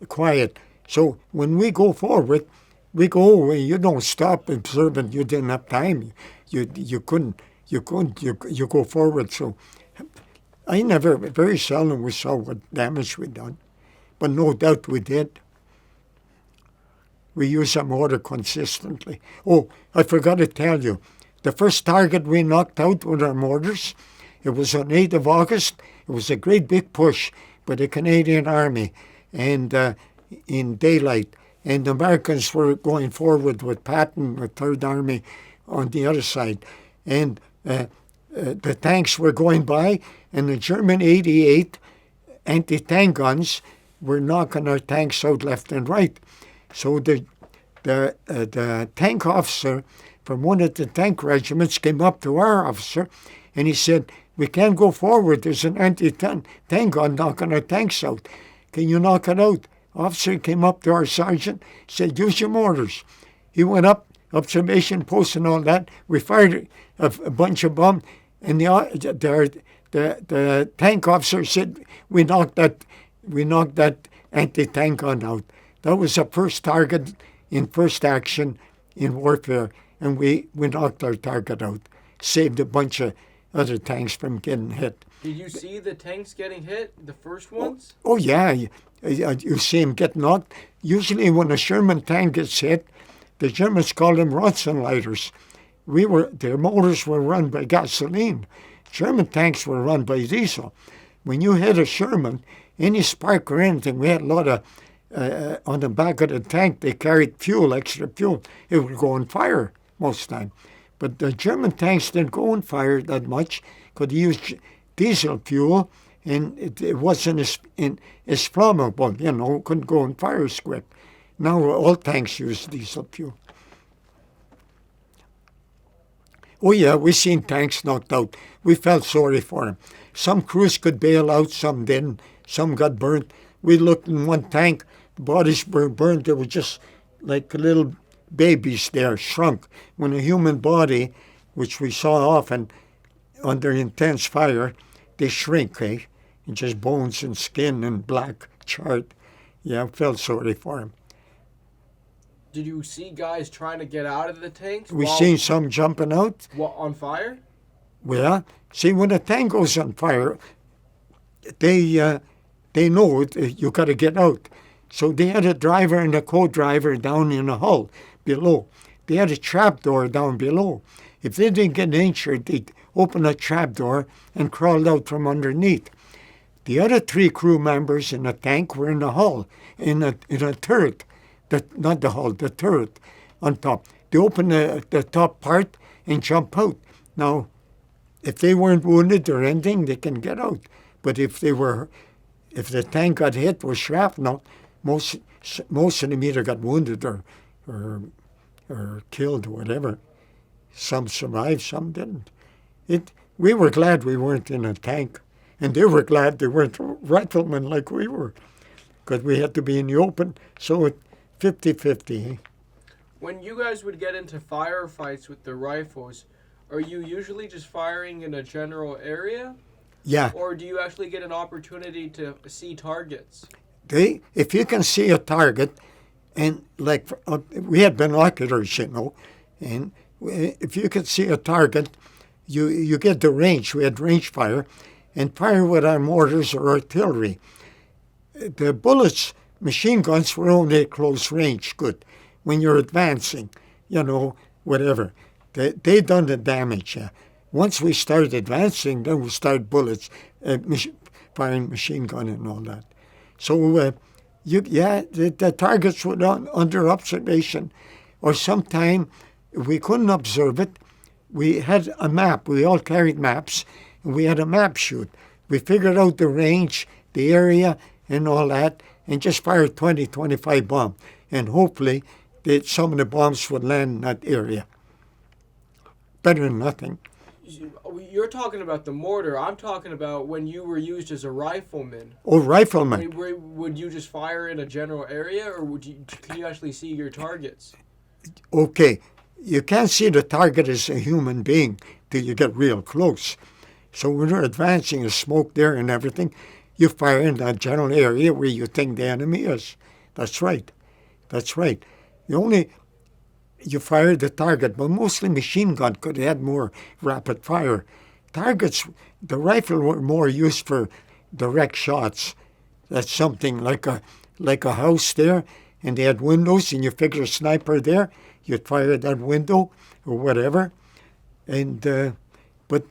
quiet. So when we go forward, we go away. You don't stop observing. You didn't have time. You go forward. So very seldom we saw what damage we done, but no doubt we did. We use a mortar consistently. Oh, I forgot to tell you, the first target we knocked out with our mortars, it was on 8th of August. It was a great big push by the Canadian Army, and in daylight. And the Americans were going forward with Patton, the Third Army, on the other side. And the tanks were going by, and the German 88 anti-tank guns were knocking our tanks out left and right. So the tank officer from one of the tank regiments came up to our officer, and he said, "We can't go forward. There's an anti-tank gun knocking our tanks out. Can you knock it out?" Officer came up to our sergeant, said, "Use your mortars." He went up, observation post and all that. We fired a bunch of bombs, and the tank officer said, "We knocked that anti-tank gun out." That was the first target in first action in warfare, and we knocked our target out. Saved a bunch of other tanks from getting hit. Did you see the tanks getting hit, the first ones? Oh yeah, you see them get knocked. Usually when a Sherman tank gets hit, the Germans call them Rotzenleiters. Their motors were run by gasoline. German tanks were run by diesel. When you hit a Sherman, any spark or anything, we had a lot of, on the back of the tank, they carried extra fuel. It would go on fire most of the time. But the German tanks didn't go on fire that much because they used diesel fuel, and it wasn't as flammable, couldn't go on fire as quick. Now all tanks use diesel fuel. Oh yeah, we seen tanks knocked out. We felt sorry for them. Some crews could bail out, some didn't. Some got burnt. We looked in one tank, the bodies were burnt. They were just like little babies there, shrunk. When a human body, which we saw often under intense fire, they shrink, And just bones and skin and black charred. Yeah, I felt sorry for him. Did you see guys trying to get out of the tanks? We seen some jumping out. On fire? Well, see, when a tank goes on fire, they know you got to get out. So they had a driver and a co-driver down in the hull below. They had a trap door down below. If they didn't get injured, they'd open a trap door and crawled out from underneath. The other 3 crew members in the tank were in the hull, in a turret. Not the hull, the turret on top. They open the top part and jump out. Now, if they weren't wounded or anything, they can get out. But if the tank got hit with shrapnel, most of them either got wounded or killed or whatever. Some survived, some didn't. We were glad we weren't in a tank, and they were glad they weren't riflemen like we were, because we had to be in the open. So 50-50. When you guys would get into firefights with the rifles, are you usually just firing in a general area? Yeah. Or do you actually get an opportunity to see targets? If you can see a target, and like we had binoculars, and if you could see a target, you get the range. We had range fire, and fire with our mortars or artillery. The bullets, machine guns were only at close range good. When you're advancing, whatever. They done the damage. Once we started advancing, then we started bullets, firing machine gun and all that. So, the targets were under observation, or sometime if we couldn't observe it, we had a map. We all carried maps, and we had a map shoot. We figured out the range, the area, and all that, and just fired 20, 25 bombs. And hopefully, some of the bombs would land in that area. Better than nothing. You're talking about the mortar. I'm talking about when you were used as a rifleman. Oh, rifleman. Would you just fire in a general area, or could you actually see your targets? Okay, you can't see the target as a human being till you get real close. So when you're advancing, there's smoke there and everything, you fire in that general area where you think the enemy is. That's right. That's right. You fire the target, but mostly machine gun could have had more rapid fire. Targets, the rifle were more used for direct shots. That's something like a house there, and they had windows, and you figure a sniper there, you'd fire at that window or whatever. But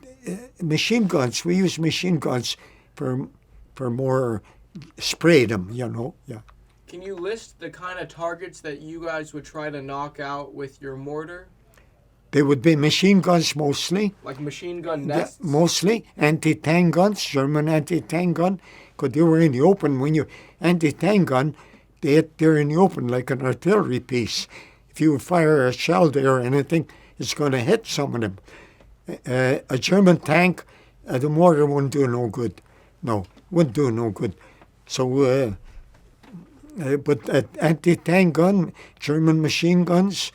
machine guns, we use machine guns for more spray them, yeah. Can you list the kind of targets that you guys would try to knock out with your mortar? They would be machine guns mostly. Like machine gun nests? Yeah, mostly. Anti-tank guns, German anti-tank gun, because they were in the open. When you anti-tank gun, they're in the open like an artillery piece. If you fire a shell there or anything, it's going to hit some of them. A German tank, the mortar wouldn't do no good. No, wouldn't do no good. So, but anti-tank gun, German machine guns,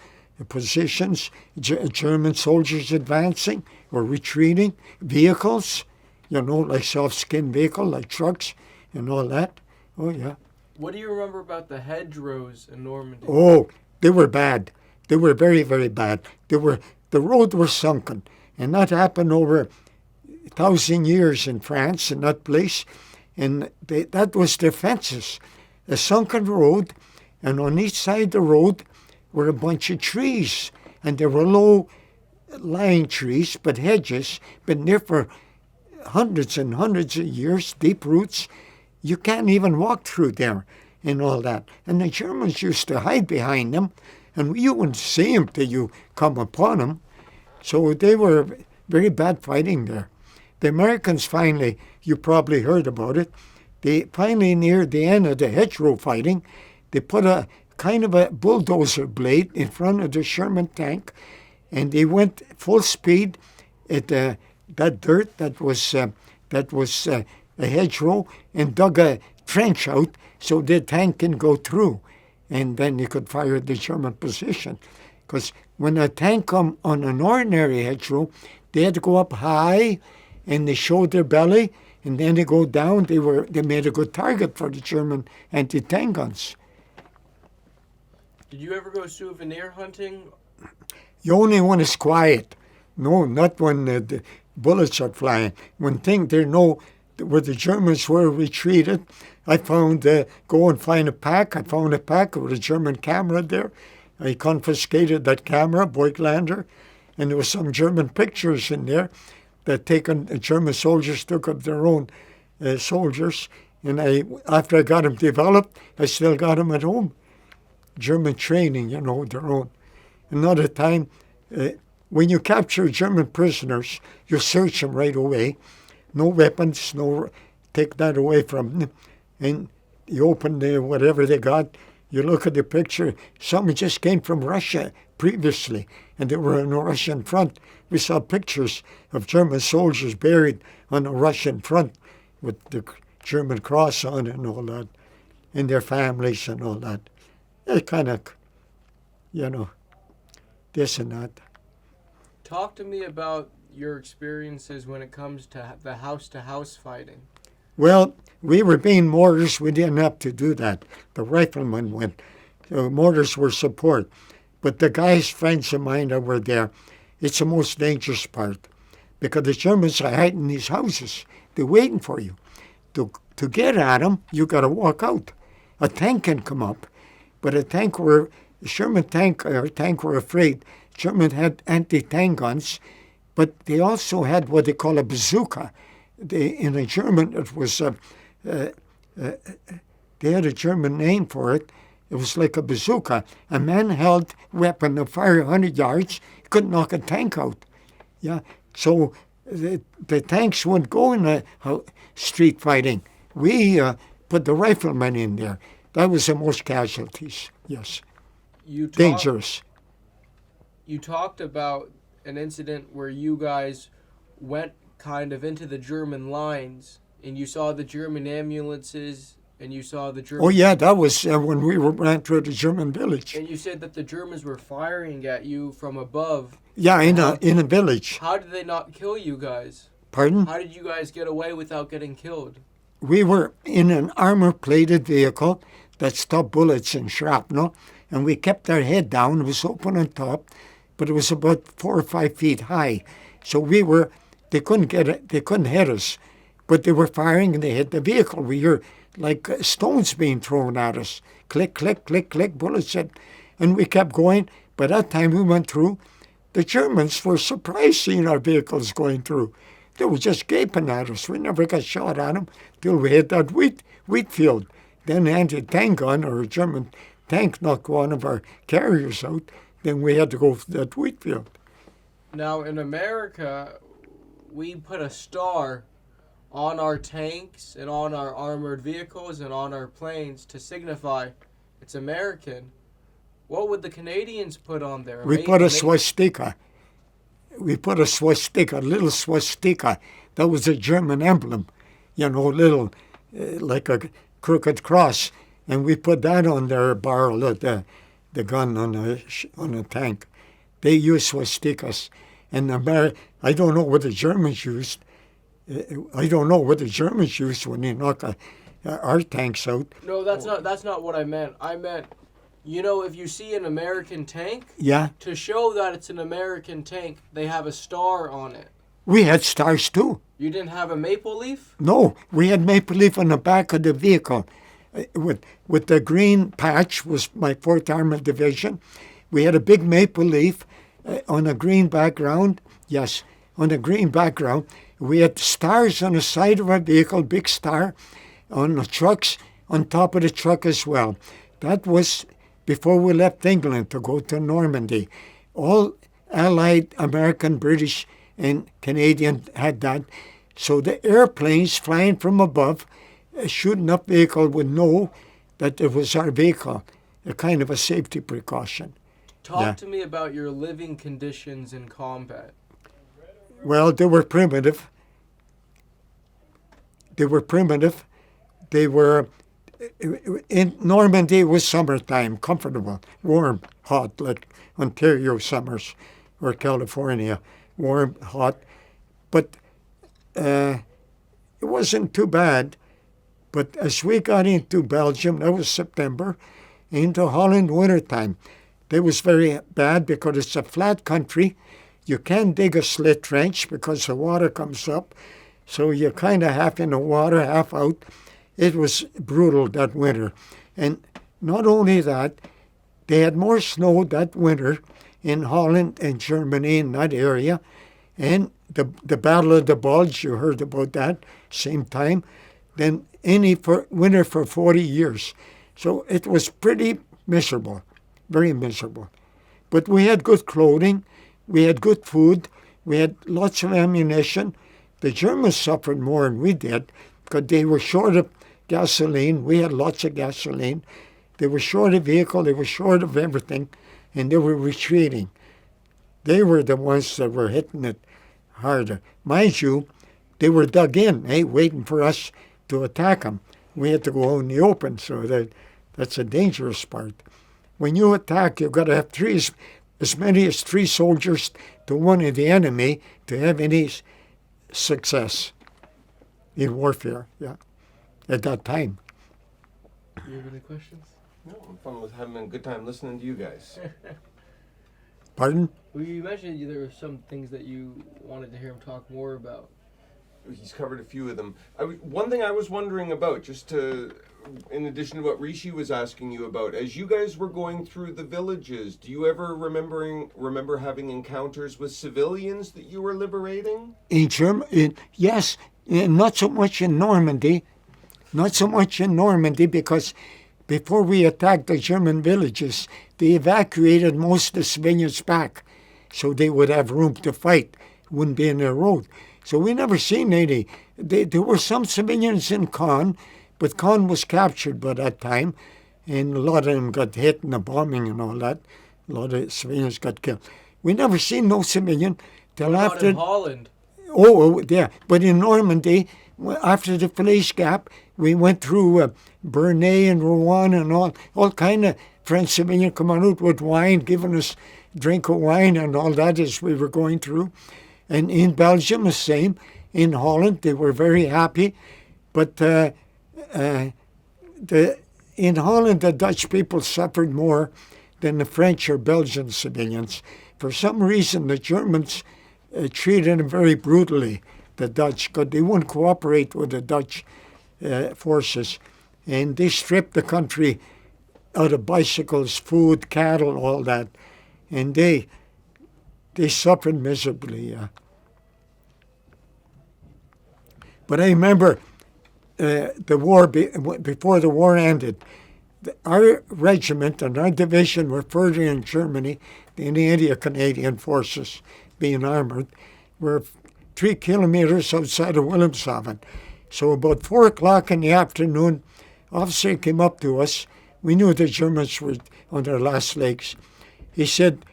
positions, German soldiers advancing or retreating, vehicles, like soft-skin vehicle, like trucks and all that. Oh, yeah. What do you remember about the hedgerows in Normandy? Oh, they were bad. They were very, very bad. The road was sunken, and that happened over 1,000 years in France, in that place, and that was their fences. A sunken road, and on each side of the road were a bunch of trees, and they were low-lying trees, but hedges, been there for hundreds and hundreds of years, deep roots. You can't even walk through there and all that. And the Germans used to hide behind them, and you wouldn't see them till you come upon them. So they were very bad fighting there. The Americans finally, you probably heard about it, they finally, near the end of the hedgerow fighting, they put a kind of a bulldozer blade in front of the Sherman tank, and they went full speed at that dirt that was a hedgerow, and dug a trench out so the tank can go through, and then you could fire the German position. Because when a tank come on an ordinary hedgerow, they had to go up high, and they showed their belly, and then they go down. They made a good target for the German anti-tank guns. Did you ever go souvenir hunting? You only when it's quiet. No, not when the bullets are flying. When where the Germans were retreated, I found, go and find a pack. I found a pack with a German camera there. I confiscated that camera, Beuglander, and there was some German pictures in there that German soldiers took of their own soldiers. And after I got them developed, I still got them at home. German training, their own. Another time, when you capture German prisoners, you search them right away. No weapons, take that away from them. And you open whatever they got, you look at the picture. Some just came from Russia previously, and they were on the Russian front. We saw pictures of German soldiers buried on the Russian front with the German cross on it and all that, and their families and all that. It kind of, this and that. Talk to me about your experiences when it comes to the house-to-house fighting. Well, we were being mortars. We didn't have to do that. The riflemen went. So mortars were support. But the guys, friends of mine that were there, it's the most dangerous part. Because the Germans are hiding in these houses. They're waiting for you. To get at them, you got to walk out. A tank can come up. But German tank were afraid. German had anti-tank guns. But they also had what they call a bazooka. In a German, it was they had a German name for it. It was like a bazooka. A man-held weapon to fire 100 yards. You couldn't knock a tank out. Yeah. So the tanks wouldn't go in street fighting. We put the riflemen in there. That was the most casualties. Yes. Dangerous. You talked about an incident where you guys went kind of into the German lines and you saw the German ambulances and you saw the German... Oh, yeah, that was when we ran through the German village. And you said that the Germans were firing at you from above. Yeah, in a village. How did they not kill you guys? Pardon? How did you guys get away without getting killed? We were in an armor-plated vehicle that stopped bullets and shrapnel, and we kept our head down. It was open on top, but it was about 4 or 5 feet high. So they couldn't hit us, but they were firing and they hit the vehicle. We heard like stones being thrown at us. Click, click, click, click, bullets hit. And we kept going. By that time we went through, the Germans were surprised seeing our vehicles going through. They were just gaping at us. We never got shot at them till we hit that wheat field. Then an anti-tank gun or a German tank knocked one of our carriers out. Then we had to go to that wheat field. Now in America, we put a star on our tanks and on our armored vehicles and on our planes to signify it's American. What would the Canadians put on there? We put a swastika. We put a swastika, a little swastika. That was a German emblem, little, like a crooked cross. And we put that on their barrel of the gun on a tank. They used swastikas. And I don't know what the Germans used. I don't know what the Germans used when they knock our tanks out. No, that's not what I meant. I meant, if you see an American tank, yeah, to show that it's an American tank, they have a star on it. We had stars too. You didn't have a maple leaf? No, we had maple leaf on the back of the vehicle. With the green patch was my 4th Armored Division. We had a big maple leaf on a green background. Yes, on a green background. We had stars on the side of our vehicle, big star, on the trucks, on top of the truck as well. That was before we left England to go to Normandy. All Allied, American, British, and Canadian had that. So the airplanes flying from above, shooting up vehicle would know that it was our vehicle, a kind of a safety precaution. Talk to me about your living conditions in combat. Well, they were primitive. They were, in Normandy, it was summertime, comfortable, warm, hot, like Ontario summers or California, warm, hot. But it wasn't too bad. But as we got into Belgium, that was September, into Holland wintertime, that was very bad because it's a flat country. You can't dig a slit trench because the water comes up. So you're kind of half in the water, half out. It was brutal that winter. And not only that, they had more snow that winter in Holland and Germany in that area. And the Battle of the Bulge, you heard about that, same time, than any winter for 40 years. So it was pretty miserable, very miserable. But we had good clothing. We had good food. We had lots of ammunition. The Germans suffered more than we did because they were short of gasoline. We had lots of gasoline. They were short of vehicle. They were short of everything, and they were retreating. They were the ones that were hitting it harder. Mind you, they were dug in, waiting for us to attack them. We had to go out in the open, so that's a dangerous part. When you attack, you've got to have as many as 3 soldiers to 1 of the enemy to have any success in warfare, at that time. Do you have any questions? No, I'm fun with having a good time listening to you guys. Pardon? Well, you mentioned there were some things that you wanted to hear him talk more about. He's covered a few of them. One thing I was wondering about, just to in addition to what Rishi was asking you about, as you guys were going through the villages, do you ever remember having encounters with civilians that you were liberating? In Germany, yes, not so much in Normandy. Not so much in Normandy because before we attacked the German villages, they evacuated most of the civilians back so they would have room to fight, wouldn't be in their road. So we never seen any. There were some civilians in Caen, but Caen was captured by that time, and a lot of them got hit in the bombing and all that. A lot of civilians got killed. We never seen no civilian till What about after. in Holland? Oh, yeah. But in Normandy, after the Falaise Gap, we went through Bernay and Rouen and all kind of French civilians coming out with wine, giving us drink of wine and all that as we were going through. And in Belgium, the same. In Holland, they were very happy. But in Holland, the Dutch people suffered more than the French or Belgian civilians. For some reason, the Germans treated them very brutally, the Dutch, because they wouldn't cooperate with the Dutch forces. And they stripped the country out of bicycles, food, cattle, all that. And they suffered miserably. But I remember the war, before the war ended, our regiment and our division were further in Germany than any of the Canadian forces being armored. We're 3 kilometers outside of Wilhelmshaven. So about 4 o'clock in the afternoon, officer came up to us. We knew the Germans were on their last legs. He said,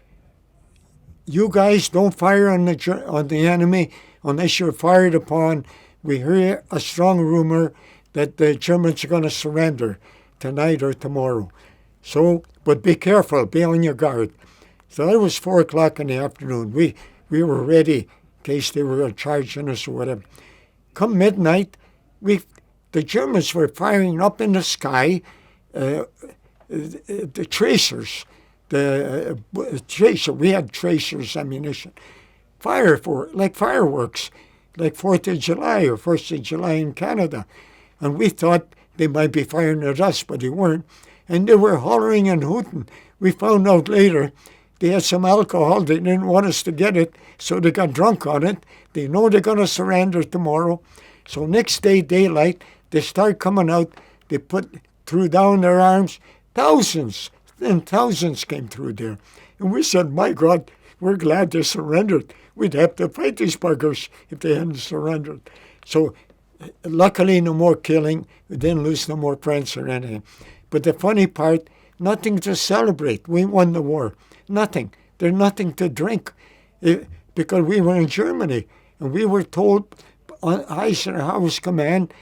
"You guys don't fire on the enemy unless you're fired upon. We hear a strong rumor that the Germans are going to surrender tonight or tomorrow. So, but be careful, be on your guard." So it was 4 o'clock in the afternoon. We were ready in case they were charging us or whatever. Come midnight, the Germans were firing up in the sky the tracers. We had tracers ammunition. Like fireworks, like 4th of July or 1st of July in Canada. And we thought they might be firing at us, but they weren't. And they were hollering and hooting. We found out later they had some alcohol. They didn't want us to get it, so they got drunk on it. They know they're going to surrender tomorrow. So next day, daylight, they start coming out. They threw down their arms. Thousands and thousands came through there. And we said, my God, we're glad they surrendered. We'd have to fight these buggers if they hadn't surrendered. So luckily, no more killing. We didn't lose no more friends or anything. But the funny part, nothing to celebrate. We won the war. Nothing. There's nothing to drink because we were in Germany. And we were told on Eisenhower's command,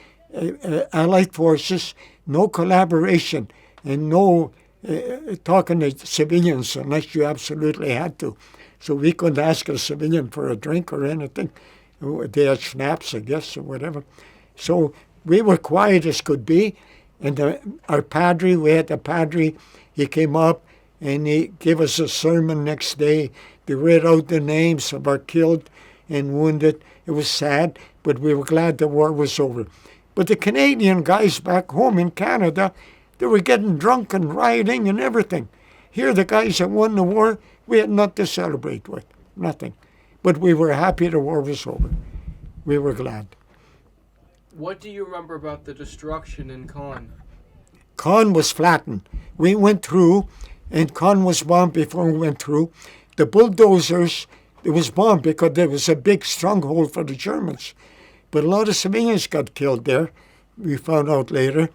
Allied forces, no collaboration and no talking to civilians unless you absolutely had to. So we couldn't ask a civilian for a drink or anything. They had schnapps, I guess, or whatever. So we were quiet as could be. And our padre, we had the padre, he came up and he gave us a sermon next day. They read out the names of our killed and wounded. It was sad, but we were glad the war was over. But the Canadian guys back home in Canada, they were getting drunk and rioting and everything. Here, the guys that won the war, we had nothing to celebrate with, nothing. But we were happy the war was over. We were glad. What do you remember about the destruction in Caen? Caen was flattened. We went through, and Caen was bombed before we went through. The bulldozers, it was bombed because there was a big stronghold for the Germans. But a lot of civilians got killed there, we found out later.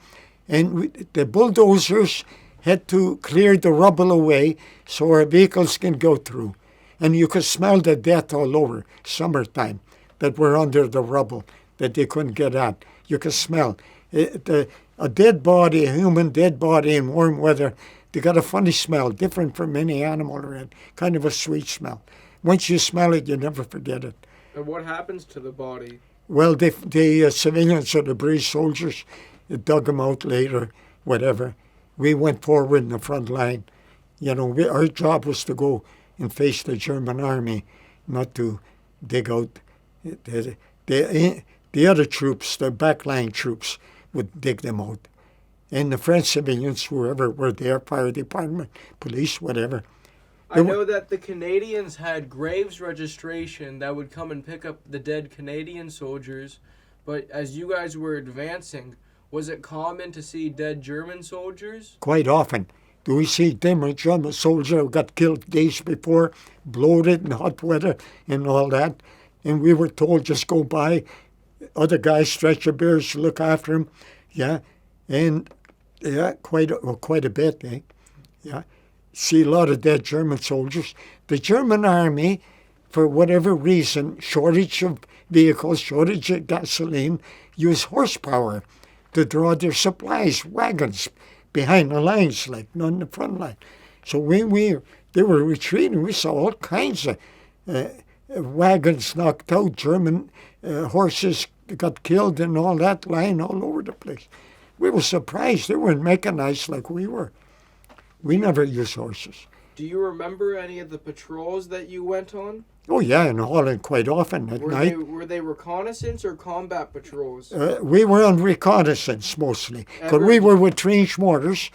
And the bulldozers had to clear the rubble away so our vehicles can go through. And you could smell the death all over, summertime, that were under the rubble, that they couldn't get at. You could smell. A dead body, a human dead body in warm weather, they got a funny smell, different from any animal or anything, kind of a sweet smell. Once you smell it, you never forget it. And what happens to the body? Well, the civilians or the British soldiers dug them out later, whatever. We went forward in the front line. You know, our job was to go and face the German army, not to dig out. The other troops, the backline troops, would dig them out. And the French civilians, whoever were there, fire department, police, whatever. I know that the Canadians had graves registration that would come and pick up the dead Canadian soldiers, but as you guys were advancing, was it common to see dead German soldiers? Quite often. Do we see them a German soldier who got killed days before, bloated in hot weather and all that? And we were told just go by. Other guys, stretcher bearers, look after him. Yeah. And yeah, quite a bit, eh? Yeah. See a lot of dead German soldiers. The German army, for whatever reason, shortage of vehicles, shortage of gasoline, use horsepower to draw their supplies, wagons behind the lines, like not in the front line. So when they were retreating, we saw all kinds of wagons knocked out, German horses got killed and all that, lying all over the place. We were surprised. They weren't mechanized like we were. We never used horses. Do you remember any of the patrols that you went on? Oh, yeah, in Holland quite often at night. Were they reconnaissance or combat patrols? We were on reconnaissance mostly, because we were with trench mortars,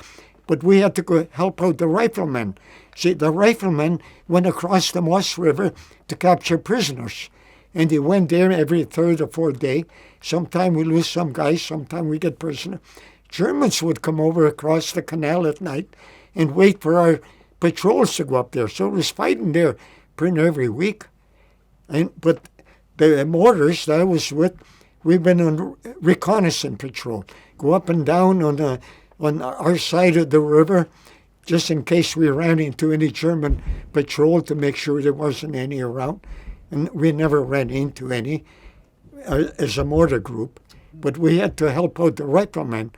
but we had to go help out the riflemen. See, the riflemen went across the Moss River to capture prisoners, and they went there every third or fourth day. Sometime we lose some guys, sometime we get prisoner. Germans would come over across the canal at night and wait for our patrols to go up there. So it was fighting there pretty every week. But the mortars that I was with, we've been on reconnaissance patrol. Go up and down on our side of the river, just in case we ran into any German patrol to make sure there wasn't any around. And we never ran into any as a mortar group. But we had to help out the riflemen.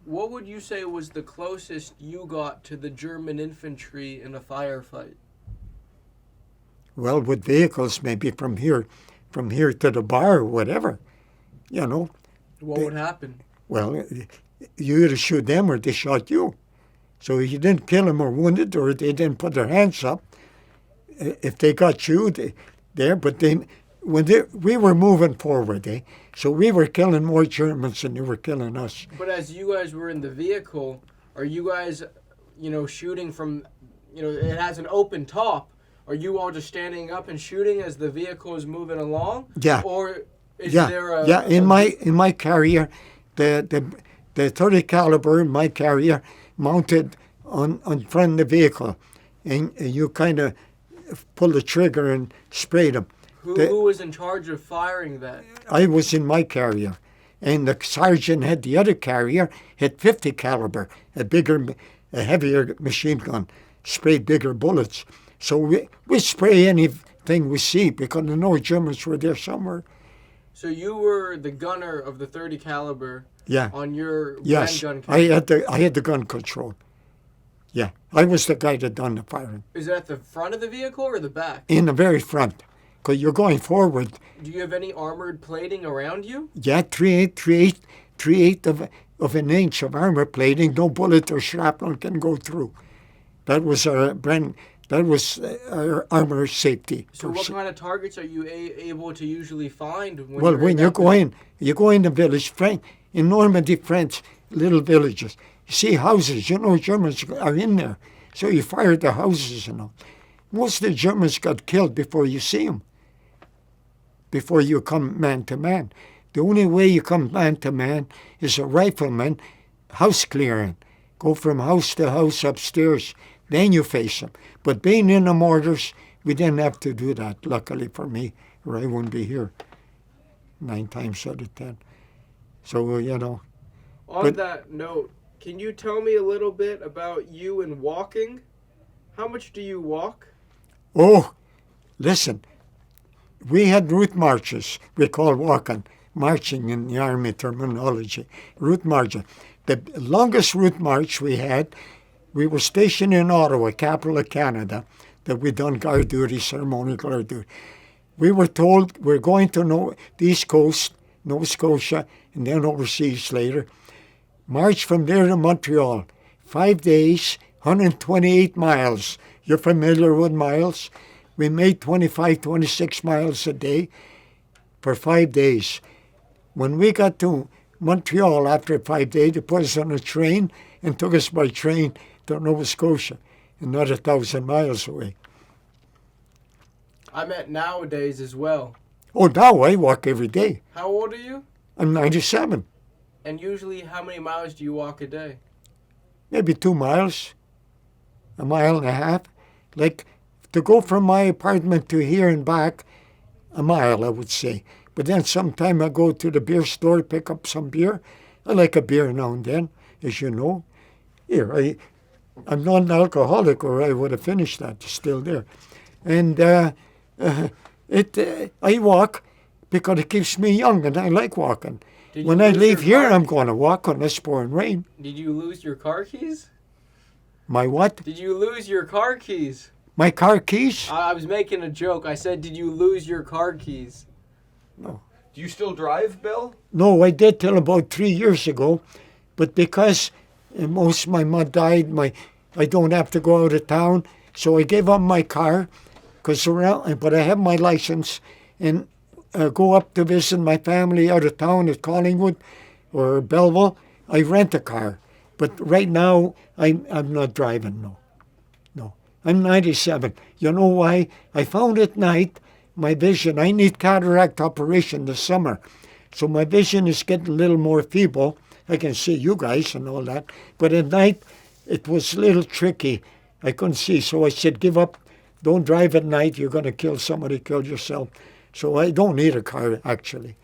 What would you say was the closest you got to the German infantry in a firefight? Well, with vehicles, maybe from here to the bar or whatever, you know. What would happen? Well, you either shoot them or they shot you. So if you didn't kill them or wounded, or they didn't put their hands up, if they got you, we were moving forward, so we were killing more Germans than they were killing us. But as you guys were in the vehicle, are you guys, shooting from, it has an open top. Are you all just standing up and shooting as the vehicle is moving along? Yeah. Or is yeah. there a... Yeah, in my carrier, the 30 caliber in my carrier mounted on front of the vehicle, and you kind of pull the trigger and spray them. Who was in charge of firing that? I was in my carrier, and the sergeant had the other carrier, had 50 caliber, a heavier machine gun, sprayed bigger bullets. So we spray anything we see, because I know Germans were there somewhere. So you were the gunner of the 30 caliber. Yeah. On your yes, gun I had the gun control. Yeah, I was the guy that done the firing. Is it at the front of the vehicle or the back? In the very front, because you're going forward. Do you have any armored plating around you? Yeah, 3/8 of an inch of armor plating. No bullet or shrapnel can go through. That was our brand. That was our armor safety. So what kind of targets are you able to usually find? When you go in the village, in Normandy, France, little villages. You see houses, Germans are in there. So you fire the houses and all. Most of the Germans got killed before you see them, before you come man to man. The only way you come man to man is a rifleman, house clearing. Go from house to house upstairs, then you face them. But being in the mortars, we didn't have to do that, luckily for me, or I wouldn't be here 9 times out of 10. So, On that note, can you tell me a little bit about you and walking? How much do you walk? Oh, listen, we had route marches. We call walking, marching in the Army terminology, route marches. The longest route march we had, we were stationed in Ottawa, capital of Canada, that we done guard duty, ceremonial guard duty. We were told we're going to the East Coast, Nova Scotia, and then overseas later. March from there to Montreal, 5 days, 128 miles. You're familiar with miles? We made 25, 26 miles a day for 5 days. When we got to Montreal after 5 days. They put us on a train and took us by train to Nova Scotia, another 1,000 miles away. I meant nowadays as well. Oh, now I walk every day. How old are you? I'm 97. And usually, how many miles do you walk a day? Maybe 2 miles, a mile and a half. Like, to go from my apartment to here and back, a mile, I would say. But then sometime I go to the beer store, pick up some beer. I like a beer now and then, as you know. Here, I'm not an alcoholic, or I would have finished that. It's still there. And I walk because it keeps me young, and I like walking. When I leave here, I'm going to walk unless pouring rain. Did you lose your car keys? My what? Did you lose your car keys? My car keys? I was making a joke. I said, did you lose your car keys? No. Do you still drive, Bill? No, I did till about 3 years ago. But because most of my mom died, I don't have to go out of town. So I gave up my car, but I have my license, and go up to visit my family out of town at Collingwood or Belleville. I rent a car. But right now, I'm not driving, no. I'm 97. You know why? I found at night my vision. I need cataract operation this summer. So my vision is getting a little more feeble. I can see you guys and all that. But at night, it was a little tricky. I couldn't see. So I said, give up. Don't drive at night. You're going to kill somebody, kill yourself. So I don't need a car, actually.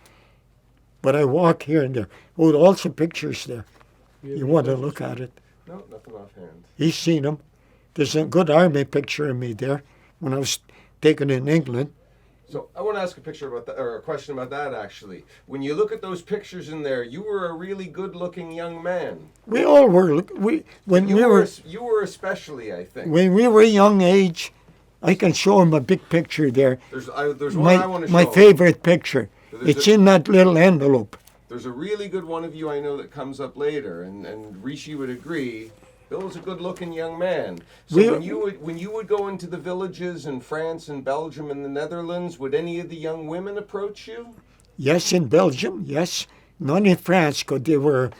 But I walk here and there. Oh, also pictures there. You want to look at it? No, nothing offhand. He's seen them. There's a good army picture of me there when I was taken in England. So I want to ask a picture about that, or a question about that, actually. When you look at those pictures in there, you were a really good-looking young man. We all were. You were especially, I think. When we were young age, I can show him a big picture there. There's one I want to show. My favorite picture. It's in that little envelope. There's a really good one of you I know that comes up later, and Rishi would agree. Bill was a good-looking young man. So when you would go into the villages in France and Belgium and the Netherlands, would any of the young women approach you? Yes, in Belgium, yes. Not in France, because they were,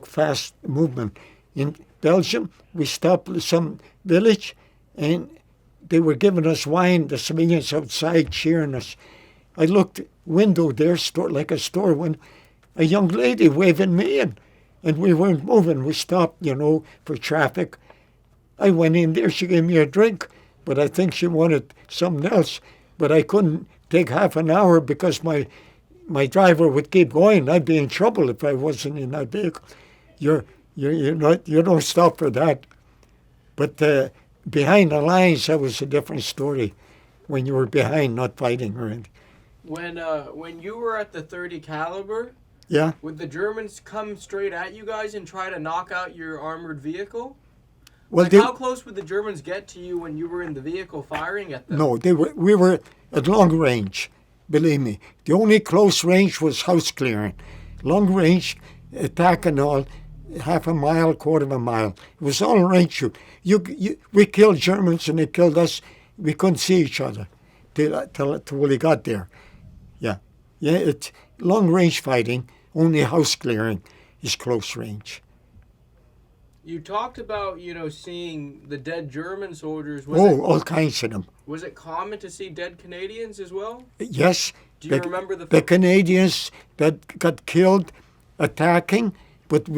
fast movement. In Belgium, we stopped at some village, and they were giving us wine, the civilians outside cheering us. I looked window there, like a store window, a young lady waving me in. And we weren't moving. We stopped, for traffic. I went in there. She gave me a drink, but I think she wanted something else. But I couldn't take half an hour because my driver would keep going. I'd be in trouble if I wasn't in that vehicle. You don't stop for that. But behind the lines, that was a different story. When you were behind, not fighting or anything. When you were at the 30 caliber. Yeah. Would the Germans come straight at you guys and try to knock out your armored vehicle? Well, how close would the Germans get to you when you were in the vehicle firing at them? No, we were at long range, believe me. The only close range was house clearing. Long range attack and all, half a mile, quarter of a mile. It was all range shoot. We killed Germans and they killed us. We couldn't see each other till we got there. Yeah, it's long range fighting. Only house clearing is close range. You talked about, seeing the dead German soldiers. All kinds of them. Was it common to see dead Canadians as well? Yes. Do you remember the Canadians that got killed attacking, but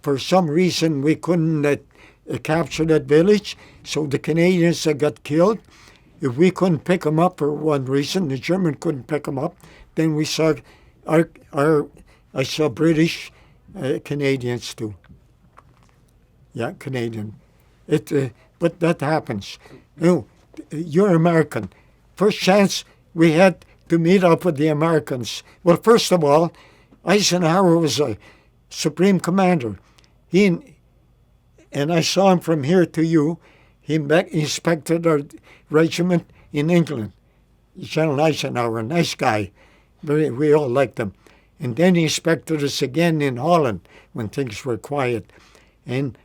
for some reason we couldn't capture that village, so the Canadians that got killed, if we couldn't pick them up for one reason, the German couldn't pick them up, then we saw I saw British Canadians too. Yeah, Canadian. But that happens. You're American. First chance we had to meet up with the Americans. Well, first of all, Eisenhower was a supreme commander. And I saw him from here to you. He inspected our regiment in England. General Eisenhower, a nice guy. We all liked him. And then he inspected us again in Holland when things were quiet. And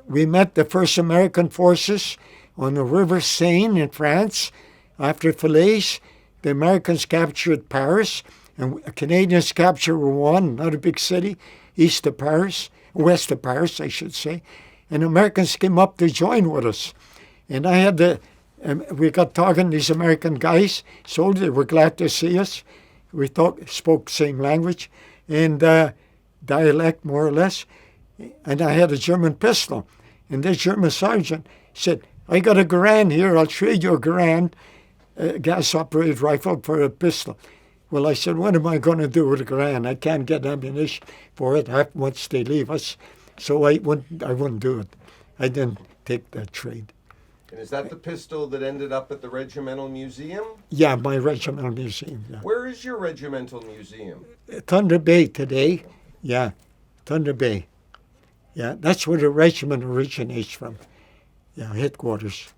we met the first American forces on the River Seine in France. After Falaise, the Americans captured Paris, And Canadians captured Rouen, another big city, west of Paris, I should say. And Americans came up to join with us. And I had we got talking, these American guys, soldiers, they were glad to see us. We spoke same language and dialect, more or less. And I had a German pistol. And the German sergeant said, I got a Garand here, I'll trade you a Garand, gas-operated rifle for a pistol. Well, I said, what am I going to do with a Garand? I can't get ammunition for it once they leave us. So I wouldn't do it. I didn't take that trade. And is that the pistol that ended up at the Regimental Museum? Yeah, my regimental museum. Yeah. Where is your Regimental Museum? Thunder Bay today. Yeah, Thunder Bay. Yeah, that's where the regiment originates from. Yeah, headquarters.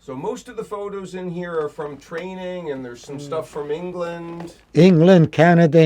So most of the photos in here are from training, and there's some stuff from England. England, Canada,